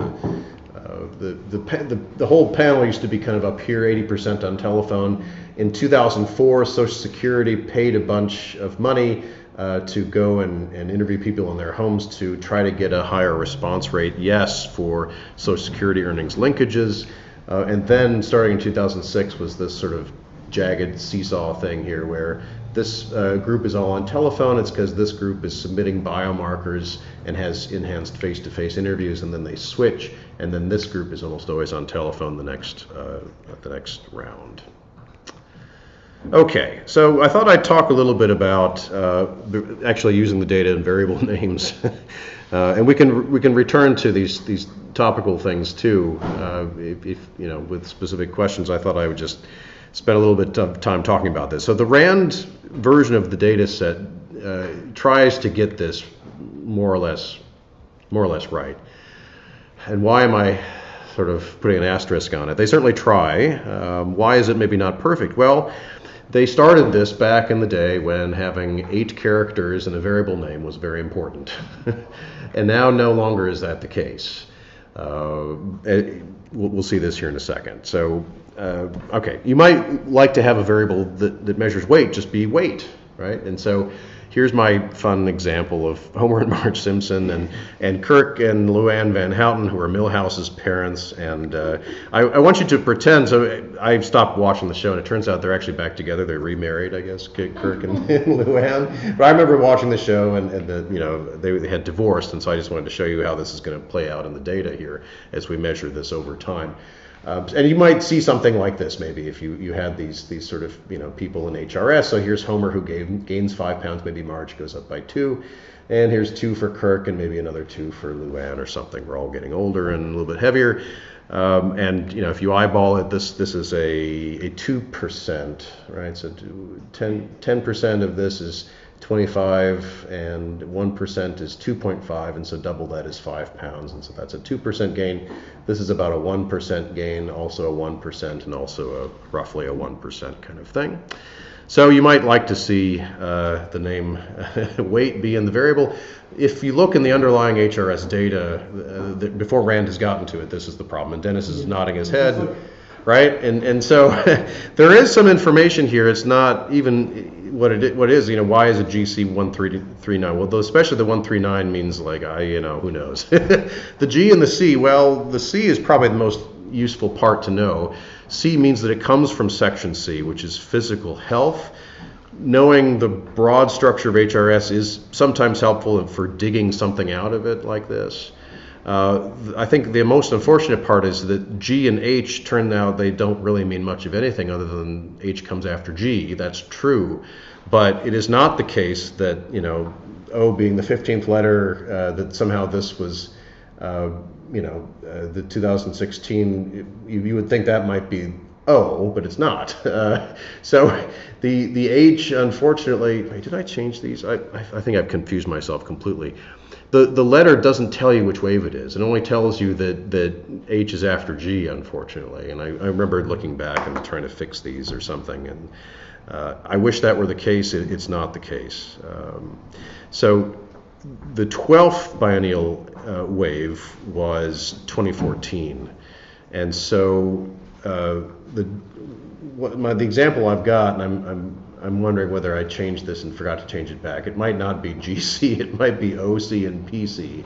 the whole panel used to be kind of up here, 80% on telephone. In 2004, Social Security paid a bunch of money to go and interview people in their homes to try to get a higher response rate, yes, for Social Security earnings linkages. And then starting in 2006 was this sort of jagged seesaw thing here where this group is all on telephone. It's because this group is submitting biomarkers and has enhanced face-to-face interviews, and then they switch, and then this group is almost always on telephone the next round. Okay, so I thought I'd talk a little bit about actually using the data in variable names, and we can return to these topical things too. If you know, with specific questions, I thought I would just spend a little bit of time talking about this. So the RAND version of the data set tries to get this more or less right. And why am I sort of putting an asterisk on it? They certainly try. Why is it maybe not perfect? Well, they started this back in the day when having 8 characters in a variable name was very important. And now no longer is that the case. We'll see this here in a second. So, okay, you might like to have a variable that measures weight, just be weight, right? And so here's my fun example of Homer and Marge Simpson and Kirk and Luann Van Houten, who are Milhouse's parents. And I want you to pretend, so I've stopped watching the show, and it turns out they're actually back together. They're remarried, I guess, Kirk and Luann. But I remember watching the show, and they had divorced, and so I just wanted to show you how this is going to play out in the data here as we measure this over time. And you might see something like this maybe if you had these sort of people in HRS. So here's Homer who gains 5 pounds, maybe Marge goes up by 2, and here's 2 for Kirk and maybe another 2 for Luann or something. We're all getting older and a little bit heavier. And if you eyeball it, this is a 2%, right? So 10% of this is 25, and 1% is 2.5, and so double that is 5 pounds, and so that's a 2% gain. This is about a 1% gain, also a 1%, and also roughly a 1% kind of thing. So you might like to see the name weight be in the variable. If you look in the underlying HRS data, before Rand has gotten to it, this is the problem, and Dennis is nodding his head, right? And so there is some information here. It's not even what it is, why is it GC 1339? Well, especially the 139 means like, who knows? The G and the C, well, the C is probably the most useful part to know. C means that it comes from section C, which is physical health. Knowing the broad structure of HRS is sometimes helpful for digging something out of it like this. I think the most unfortunate part is that G and H turned out they don't really mean much of anything other than H comes after G. That's true, but it is not the case that O being the 15th letter, that somehow this was the 2016. You would think that might be O, but it's not. So the H, unfortunately, wait, did I change these? I think I've confused myself completely. The letter doesn't tell you which wave it is. It only tells you that H is after G, unfortunately. And I remember looking back and trying to fix these or something. And I wish that were the case. It's not the case. So the 12th biennial wave was 2014. And so the example I've got, and I'm wondering whether I changed this and forgot to change it back. It might not be GC, it might be OC and PC.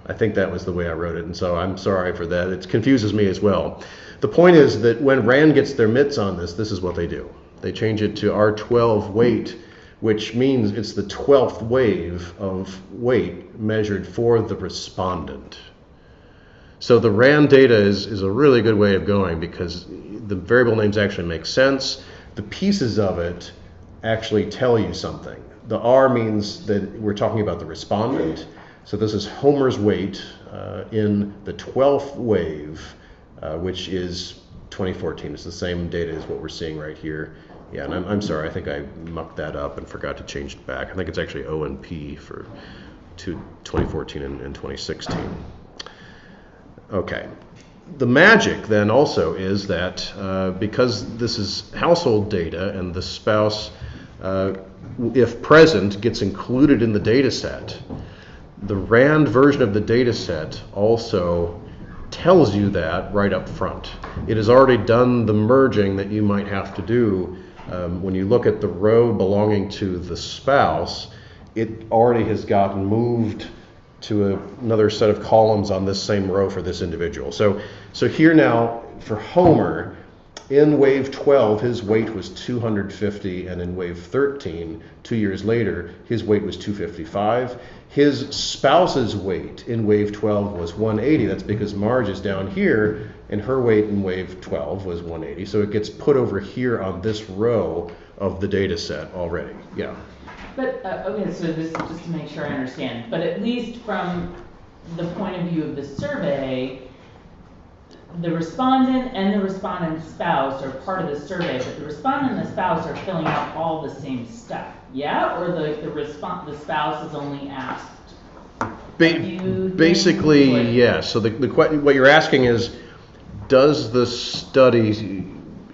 I think that was the way I wrote it, and so I'm sorry for that. It confuses me as well. The point is that when RAND gets their mitts on this is what they do. They change it to R12 weight, which means it's the 12th wave of weight measured for the respondent. So the RAND data is a really good way of going because the variable names actually make sense. The pieces of it actually tell you something. The R means that we're talking about the respondent. So this is Homer's weight in the 12th wave, which is 2014. It's the same data as what we're seeing right here. Yeah, and I'm sorry, I think I mucked that up and forgot to change it back. I think it's actually O and P for 2014 and 2016. Okay. The magic then also is that because this is household data and the spouse if present, gets included in the data set. The RAND version of the data set also tells you that right up front. It has already done the merging that you might have to do. When you look at the row belonging to the spouse, it already has gotten moved to another set of columns on this same row for this individual. So here now, for Homer, in wave 12, his weight was 250, and in wave 13, 2 years later, his weight was 255. His spouse's weight in wave 12 was 180. That's because Marge is down here, and her weight in wave 12 was 180. So it gets put over here on this row of the data set already. Yeah. But, okay, so this is just to make sure I understand, but at least from the point of view of the survey, the respondent and the respondent's spouse are part of the survey, but the respondent and the spouse are filling out all the same stuff, yeah? Or the spouse is only asked basically, yes. Yeah. So what you're asking is, does the study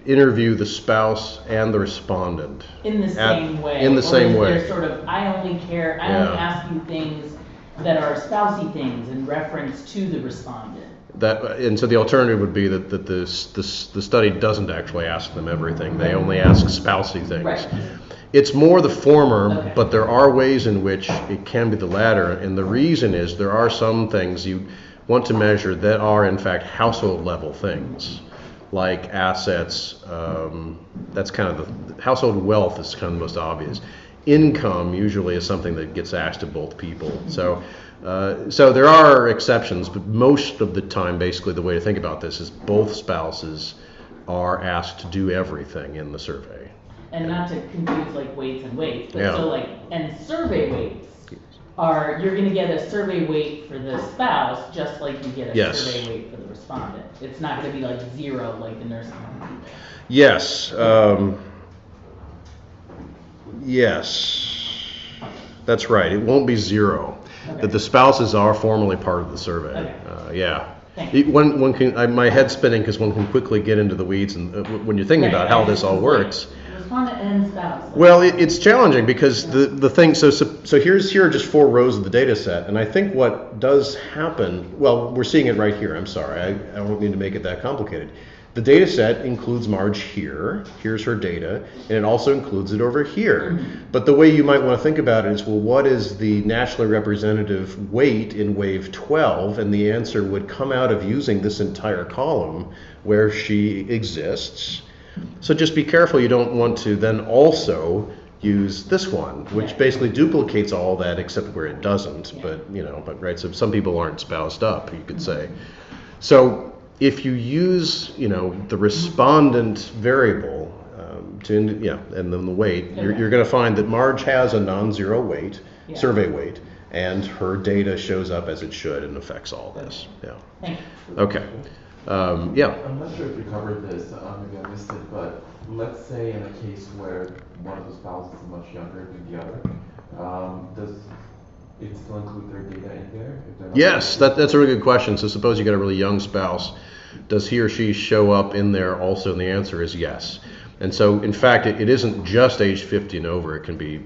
interview the spouse and the respondent in the same way? In the same way. They're sort of, I only ask you things that are spousey things in reference to the respondent. And so the alternative would be that the study doesn't actually ask them everything. They only ask spousey things. Right. It's more the former, okay. But there are ways in which it can be the latter. And the reason is there are some things you want to measure that are in fact household level things, like assets. That's kind of the household wealth is kind of the most obvious. Income usually is something that gets asked of both people. So there are exceptions, but most of the time, basically, the way to think about this is both spouses are asked to do everything in the survey. And not to confuse like weights and weights, but yeah. So like, and survey weights you're going to get a survey weight for the spouse, just like you get a yes. survey weight for the respondent. It's not going to be like 0 like the nursing home. Yes. Yes. That's right. It won't be 0. Okay. That the spouses are formally part of the survey. Okay. Yeah. Thanks. One can, my head's spinning because one can quickly get into the weeds, and when you're thinking about how this all works. Respondent and spouse. Well, it's challenging because the thing. So here are just 4 rows of the data set, and I think what does happen. Well, we're seeing it right here. I'm sorry. I don't need to make it that complicated. The data set includes Marge here. Here's her data, and it also includes it over here. Mm-hmm. But the way you might want to think about it is, well, what is the nationally representative weight in wave 12? And the answer would come out of using this entire column where she exists. So just be careful you don't want to then also use this one, which basically duplicates all that except where it doesn't. Yeah. But right, so some people aren't spoused up, you could say. So if you use, the respondent variable and then the weight, you're going to find that Marge has a non-zero weight, survey weight, and her data shows up as it should and affects all this. Yeah. Thank you. Okay. Yeah. I'm not sure if you covered this, maybe I missed it, but let's say in a case where one of the spouses is much younger than the other, does it still include their data in there? Yes, that's a really good question. So suppose you got a really young spouse. Does he or she show up in there also? And the answer is yes. And so, in fact, it isn't just age 50 and over. It can be,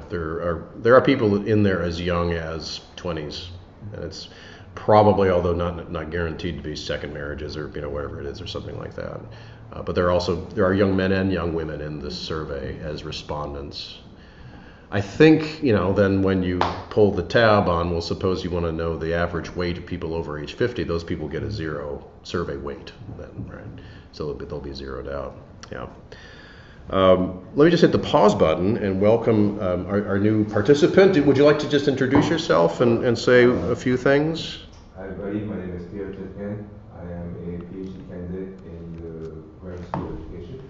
there are people in there as young as 20s. And it's probably, although not guaranteed to be second marriages or, whatever it is or something like that. But there are young men and young women in this survey as respondents. I think, then when you pull the tab on, well, suppose you want to know the average weight of people over age 50, those people get a 0 survey weight then, right? So they'll be zeroed out, yeah. Let me just hit the pause button and welcome our new participant. Would you like to just introduce yourself and say a few things? Hi everybody, my name is Pierre Chitkin. I am a PhD candidate in the graduate school of education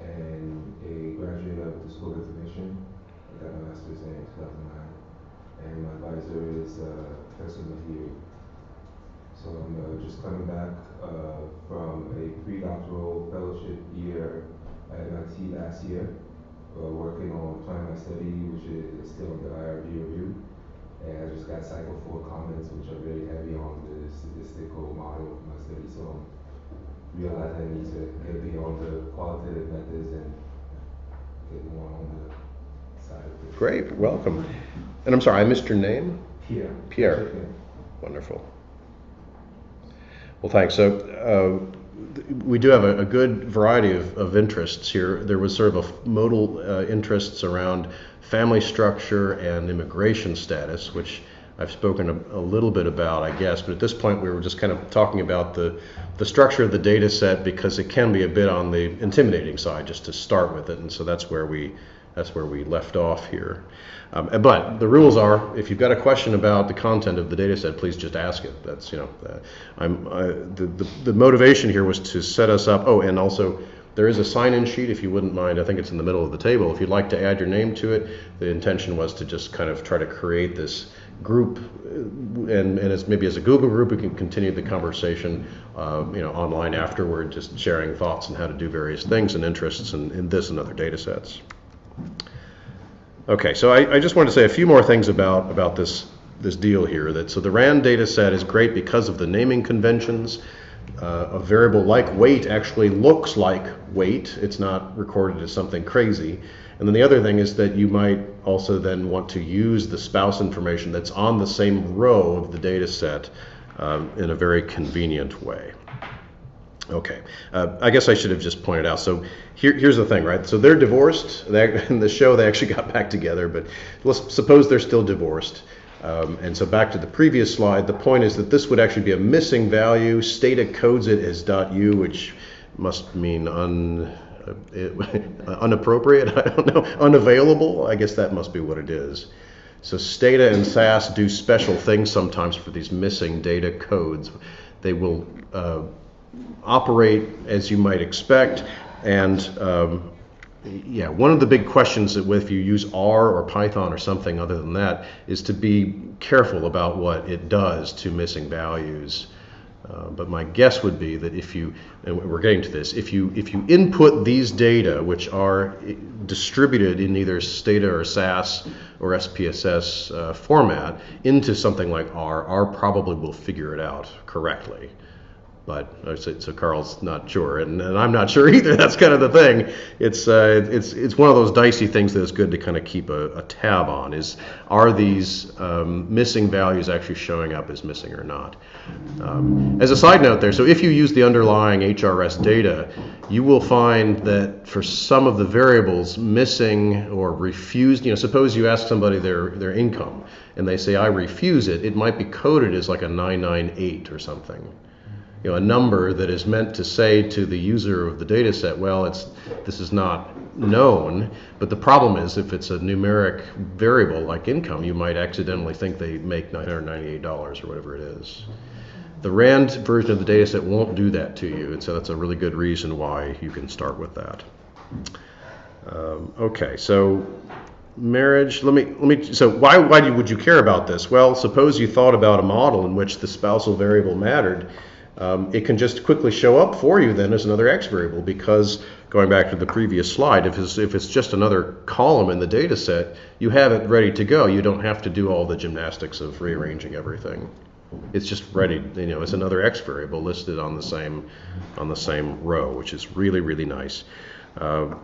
and a graduate of the School of Information. I got my master's in 2009, and my advisor is Professor Mahir. So I'm just coming back from a pre-doctoral fellowship year at MIT last year, working on planning my study, which is still in the IRB review. And I just got cycle 4 comments, which are very heavy on the statistical model of my study. So I realized I need to get beyond the qualitative methods and get more on the side of it. Great, welcome. And I'm sorry, I missed your name? Pierre. Pierre. Wonderful. Well, thanks. So we do have a good variety of interests here. There was sort of a modal interests around family structure and immigration status, which I've spoken a little bit about, I guess, but at this point we were just kind of talking about the structure of the data set, because it can be a bit on the intimidating side just to start with it, and so that's where we left off here. But the rules are, if you've got a question about the content of the data set, please just ask it. That's, the motivation here was to set us up. Oh, and also there is a sign-in sheet, if you wouldn't mind. I think it's in the middle of the table. If you'd like to add your name to it, the intention was to just kind of try to create this group, and it's maybe as a Google group, we can continue the conversation, online afterward, just sharing thoughts on how to do various things and interests in this and other data sets. Okay, so I just wanted to say a few more things about this deal here. So the RAND data set is great because of the naming conventions. A variable like weight actually looks like weight. It's not recorded as something crazy. And then the other thing is that you might also then want to use the spouse information that's on the same row of the data set in a very convenient way. Okay, I guess I should have just pointed out. So here's the thing, right? So they're divorced. In the show, they actually got back together, but let's suppose they're still divorced. And so back to the previous slide, the point is that this would actually be a missing value. Stata codes it as .u, which must mean unappropriate, I don't know, unavailable. I guess that must be what it is. So Stata and SAS do special things sometimes for these missing data codes. They will operate as you might expect, and one of the big questions that if you use R or Python or something other than that is to be careful about what it does to missing values. But my guess would be that if you, and we're getting to this, if you input these data, which are distributed in either Stata or SAS or SPSS format, into something like R probably will figure it out correctly. But so Carl's not sure, and I'm not sure either. That's kind of the thing. It's one of those dicey things that is good to kind of keep a tab on. Are these missing values actually showing up as missing or not? As a side note there, so if you use the underlying HRS data, you will find that for some of the variables missing or refused, suppose you ask somebody their income and they say I refuse it, it might be coded as like a 998 or something. A number that is meant to say to the user of the data set, well, this is not known, but the problem is if it's a numeric variable like income, you might accidentally think they make $998 or whatever it is. The RAND version of the data set won't do that to you, and so that's a really good reason why you can start with that. Okay, so marriage, so why would you care about this? Well, suppose you thought about a model in which the spousal variable mattered. It can just quickly show up for you then as another X variable, because going back to the previous slide, if it's just another column in the data set, you have it ready to go. You don't have to do all the gymnastics of rearranging everything. It's just ready, it's another X variable listed on the same row, which is really, really nice.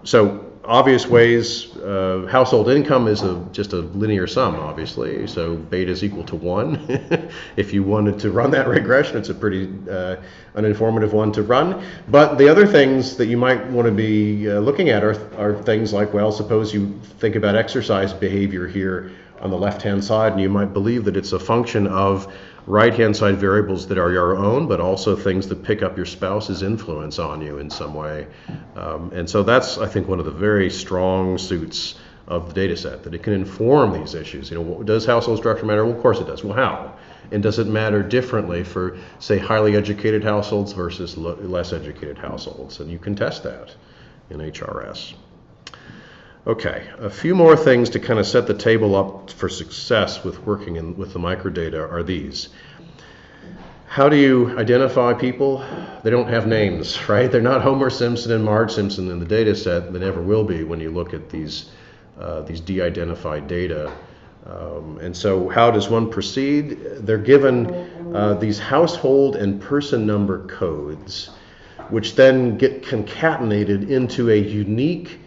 So obvious ways, household income is just a linear sum, obviously, so beta is equal to 1. If you wanted to run that regression, it's a pretty uninformative one to run. But the other things that you might want to be looking at are things like, well, suppose you think about exercise behavior here on the left-hand side, and you might believe that it's a function of right-hand side variables that are your own, but also things that pick up your spouse's influence on you in some way. And so that's, I think, one of the very strong suits of the data set, that it can inform these issues. Does household structure matter? Well, of course it does. Well, how? And does it matter differently for, say, highly educated households versus less educated households? And you can test that in HRS. Okay, a few more things to kind of set the table up for success with working with the microdata are these. How do you identify people? They don't have names, right? They're not Homer Simpson and Marge Simpson in the data set. They never will be when you look at these de-identified data. And so how does one proceed? They're given these household and person number codes, which then get concatenated into a unique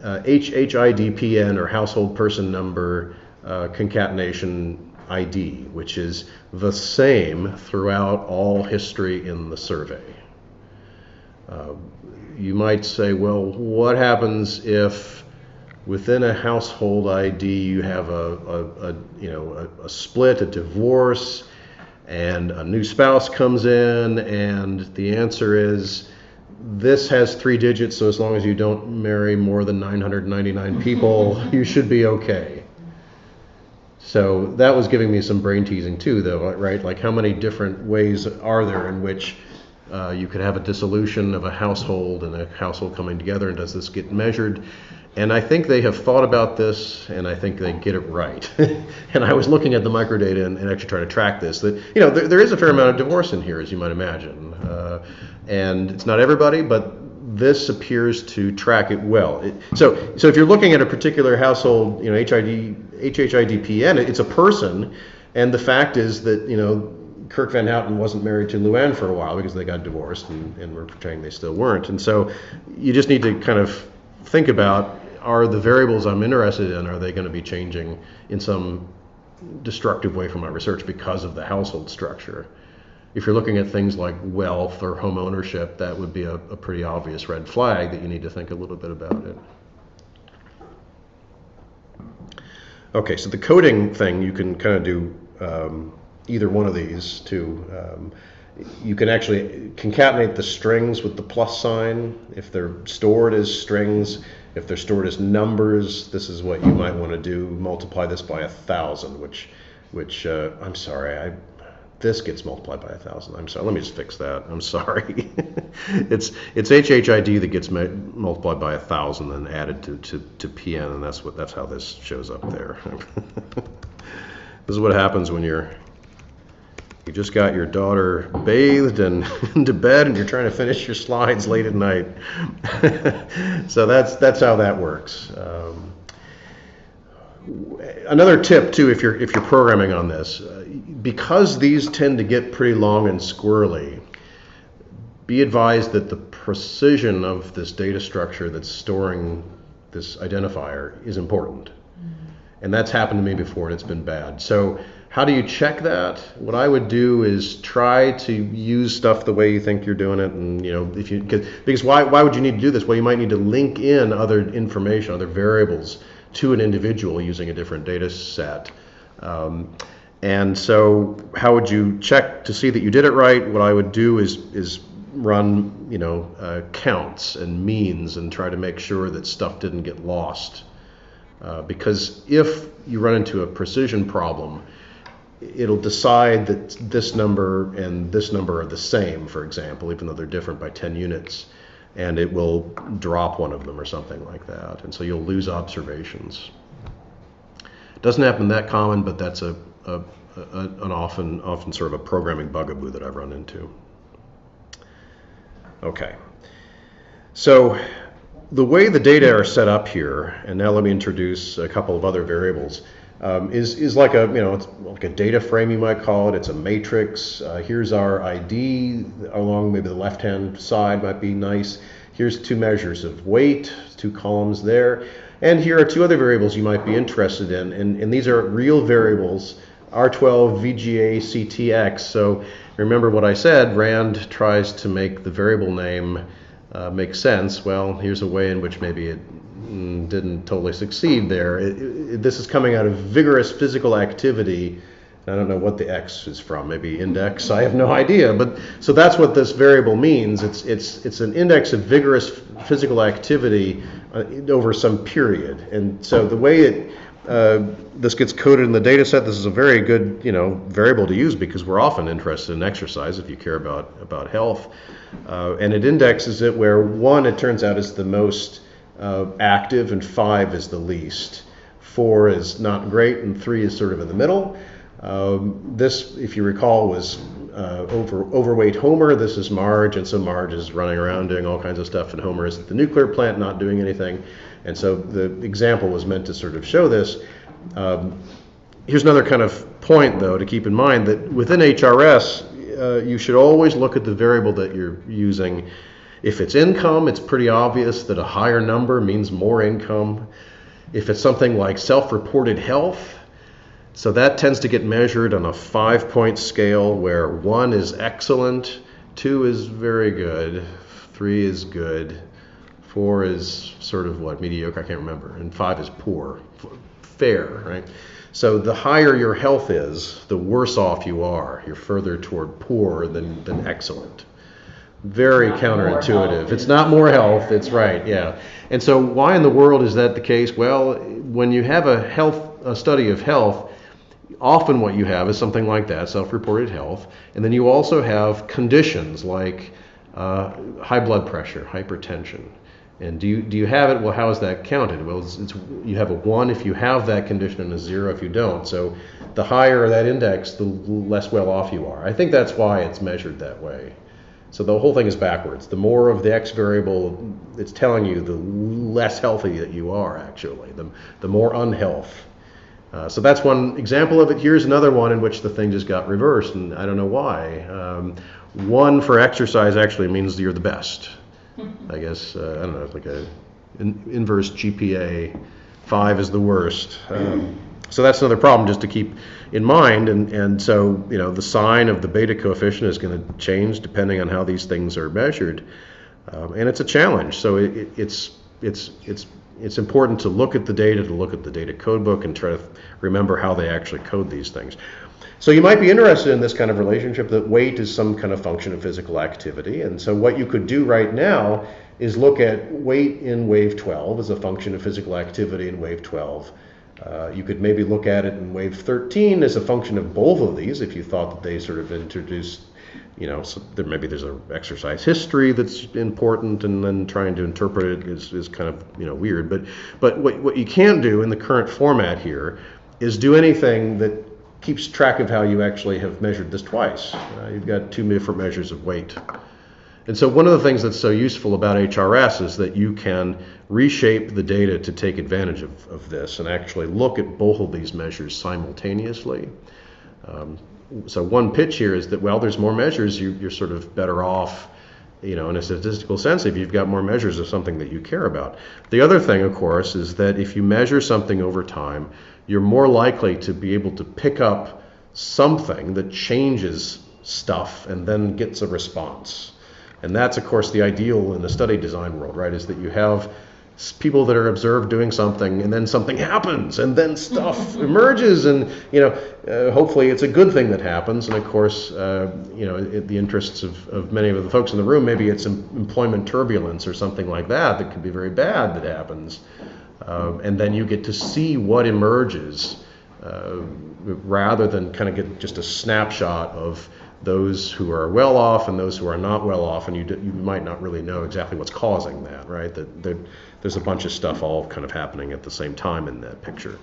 HHIDPN, or household person number concatenation ID, which is the same throughout all history in the survey. You might say, well, what happens if within a household ID you have a split, a divorce, and a new spouse comes in, and the answer is this has 3 digits, so as long as you don't marry more than 999 people, you should be okay. So that was giving me some brain teasing too, though, right? Like, how many different ways are there in which you could have a dissolution of a household and a household coming together, and does this get measured? And I think they have thought about this, and I think they get it right. And I was looking at the microdata and actually trying to track this. That, you know, there is a fair amount of divorce in here, as you might imagine, and it's not everybody, but this appears to track it well. So if you're looking at a particular household, you know, HHIDPN, it's a person, and the fact is that, you know, Kirk Van Houten wasn't married to Luann for a while because they got divorced, and we're pretending they still weren't. And so you just need to kind of think about, are the variables I'm interested in, are they going to be changing in some destructive way for my research because of the household structure? If you're looking at things like wealth or home ownership, that would be a pretty obvious red flag that you need to think a little bit about it. Okay, so the coding thing, you can kind of do either one of these two. You can actually concatenate the strings with the plus sign. If they're stored as strings, if they're stored as numbers, this is what you might want to do. Multiply this by 1,000, which I'm sorry, this gets multiplied by 1,000. I'm sorry, let me just fix that. I'm sorry. It's HHID that gets multiplied by 1,000 and added to PN, and that's how this shows up there. This is what happens when you just got your daughter bathed and into bed, and you're trying to finish your slides late at night. So that's how that works. Another tip too, if you're programming on this, because these tend to get pretty long and squirrely, be advised that the precision of this data structure that's storing this identifier is important. And that's happened to me before, and it's been bad. So how do you check that? What I would do is try to use stuff the way you think you're doing it, and, you know, because why would you need to do this? Well, you might need to link in other information, other variables to an individual using a different data set. And so how would you check to see that you did it right? What I would do is run, you know, counts and means and try to make sure that stuff didn't get lost. Because if you run into a precision problem, it'll decide that this number and this number are the same, for example, even though they're different by 10 units, and it will drop one of them or something like that, and so you'll lose observations. It doesn't happen that common, but that's an often sort of a programming bugaboo that I've run into. Okay, so the way the data are set up here, and now let me introduce a couple of other variables, is like it's like a data frame, you might call it. It's a matrix. Here's our ID along maybe the left-hand side might be nice. Here's 2 measures of weight, 2 columns there. And here are 2 other variables you might be interested in. And these are real variables, R12, VGA, CTX. So remember what I said, Rand tries to make the variable name make sense. Well, here's a way in which maybe it didn't totally succeed there. This is coming out of vigorous physical activity. I don't know what the X is from, maybe index, I have no idea. But so that's what this variable means. It's an index of vigorous physical activity over some period. And so the way this gets coded in the data set, this is a very good variable to use because we're often interested in exercise if you care about health. And it indexes it where 1, it turns out, is the most active, and 5 is the least. 4 is not great, and 3 is sort of in the middle. This, if you recall, was overweight Homer. This is Marge, and so Marge is running around doing all kinds of stuff, and Homer is at the nuclear plant not doing anything. And so the example was meant to sort of show this. Here's another kind of point, though, to keep in mind, that within HRS, you should always look at the variable that you're using If it's income, it's pretty obvious that a higher number means more income. If it's something like self-reported health, so that tends to get measured on a 5-point scale where 1 is excellent, 2 is very good, 3 is good, 4 is sort of what, mediocre, I can't remember, and 5 is poor, fair, right? So the higher your health is, the worse off you are. You're further toward poor than excellent. Very Not more counterintuitive. health It's is not more health, better. it's right, yeah. And so why in the world is that the case? Well, when you have a study of health, often what you have is something like that, self-reported health, and then you also have conditions like high blood pressure, hypertension. And do you have it? Well, how is that counted? Well, you have a 1 if you have that condition and a 0 if you don't. So the higher that index, the less well off you are. I think that's why it's measured that way. So the whole thing is backwards. The more of the X variable it's telling you, the less healthy that you are actually, the more unhealth. So that's one example of it. Here's another one in which the thing just got reversed, and I don't know why. 1 for exercise actually means you're the best. I guess, I don't know, it's like a inverse GPA. 5 is the worst. So that's another problem just to keep in mind. And so, the sign of the beta coefficient is going to change depending on how these things are measured. And it's a challenge. So it's important to look at the data, to look at the data codebook and try to remember how they actually code these things. So you might be interested in this kind of relationship, that weight is some kind of function of physical activity. And so what you could do right now is look at weight in wave 12 as a function of physical activity in wave 12. You could maybe look at it in wave 13 as a function of both of these if you thought that they sort of introduced, so maybe there's an exercise history that's important, and then trying to interpret it is kind of weird. But what you can't do in the current format here is do anything that keeps track of how you actually have measured this twice. You've got 2 different measures of weight. And so one of the things that's so useful about HRS is that you can reshape the data to take advantage of this and actually look at both of these measures simultaneously. So one pitch here is that, well, there's more measures, you're sort of better off, in a statistical sense, if you've got more measures of something that you care about. The other thing, of course, is that if you measure something over time, you're more likely to be able to pick up something that changes stuff and then gets a response. And that's, of course, the ideal in the study design world, right, is that you have people that are observed doing something, and then something happens, and then stuff emerges, and hopefully it's a good thing that happens. And of course, in the interests of many of the folks in the room, maybe it's employment turbulence or something like that could be very bad that happens, and then you get to see what emerges rather than kind of get just a snapshot of those who are well off and those who are not well off, and you might not really know exactly what's causing that, right? That there's a bunch of stuff all kind of happening at the same time in that picture.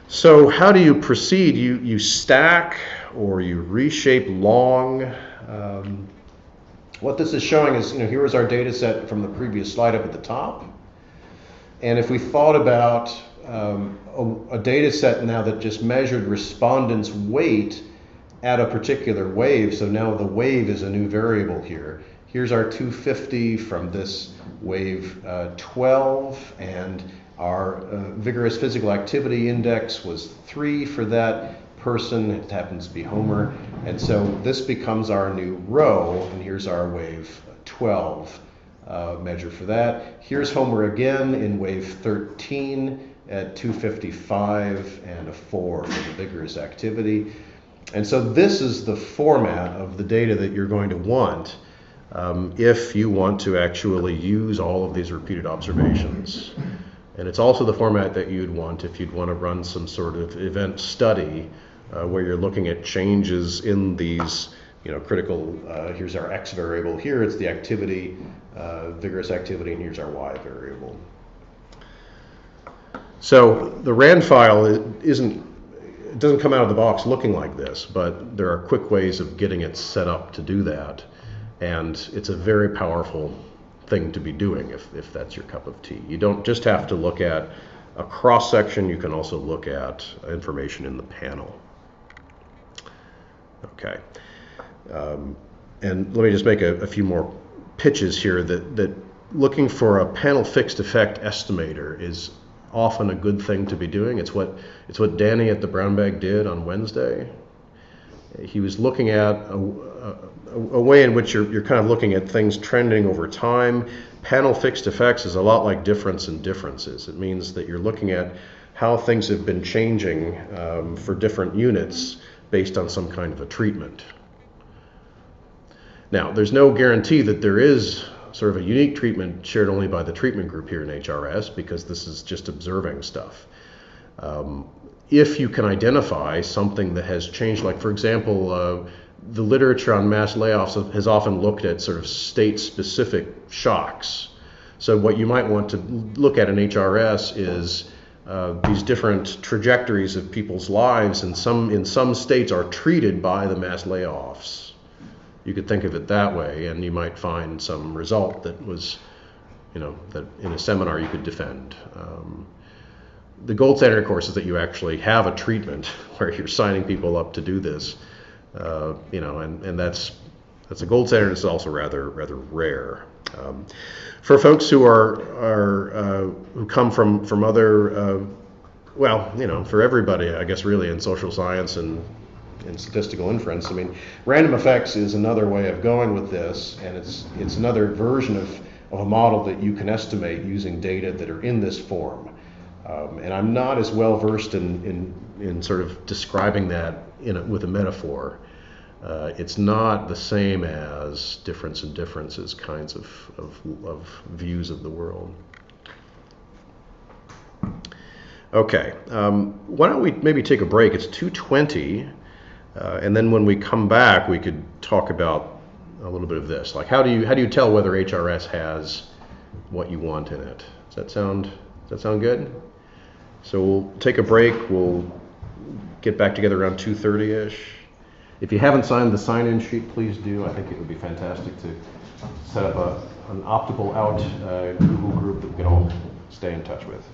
So how do you proceed? You stack or you reshape long. What this is showing is, here is our data set from the previous slide up at the top. And if we thought about a data set now that just measured respondents' weight at a particular wave, so now the wave is a new variable here. Here's our 250 from this wave 12, and our vigorous physical activity index was 3 for that person. It happens to be Homer. And so this becomes our new row, and here's our wave 12 measure for that. Here's Homer again in wave 13 at 255 and a 4 for the vigorous activity. And so this is the format of the data that you're going to want if you want to actually use all of these repeated observations. And it's also the format that you'd want if you'd want to run some sort of event study where you're looking at changes in these critical, here's our X variable, here it's the activity, vigorous activity, and here's our Y variable. So the RAND file it doesn't come out of the box looking like this, but there are quick ways of getting it set up to do that. And it's a very powerful thing to be doing if that's your cup of tea. You don't just have to look at a cross section, you can also look at information in the panel. Okay. And let me just make a few more pitches here that looking for a panel fixed effect estimator is often a good thing to be doing. It's what Danny at the Brown Bag did on Wednesday. He was looking at a way in which you're kind of looking at things trending over time. Panel fixed effects is a lot like difference in differences. It means that you're looking at how things have been changing for different units based on some kind of a treatment. Now, there's no guarantee that there is sort of a unique treatment shared only by the treatment group here in HRS, because this is just observing stuff. If you can identify something that has changed, like for example, the literature on mass layoffs has often looked at sort of state-specific shocks. So what you might want to look at in HRS is these different trajectories of people's lives, and in some states are treated by the mass layoffs. You could think of it that way, and you might find some result that was, that in a seminar you could defend. The gold standard, of course, is that you actually have a treatment where you're signing people up to do this, and that's a gold standard. It's also rather rare. For folks who who come from other, for everybody, I guess, really in social science and statistical inference. I mean, random effects is another way of going with this, and it's another version of a model that you can estimate using data that are in this form. And I'm not as well versed in sort of describing that with a metaphor. It's not the same as difference and differences kinds of views of the world. Okay, why don't we maybe take a break? It's 2:20, and then when we come back, we could talk about a little bit of this. Like, how do you tell whether HRS has what you want in it? Does that sound good? So we'll take a break. We'll get back together around 2:30-ish. If you haven't signed the sign-in sheet, please do. I think it would be fantastic to set up an optimal out Google group that we can all stay in touch with.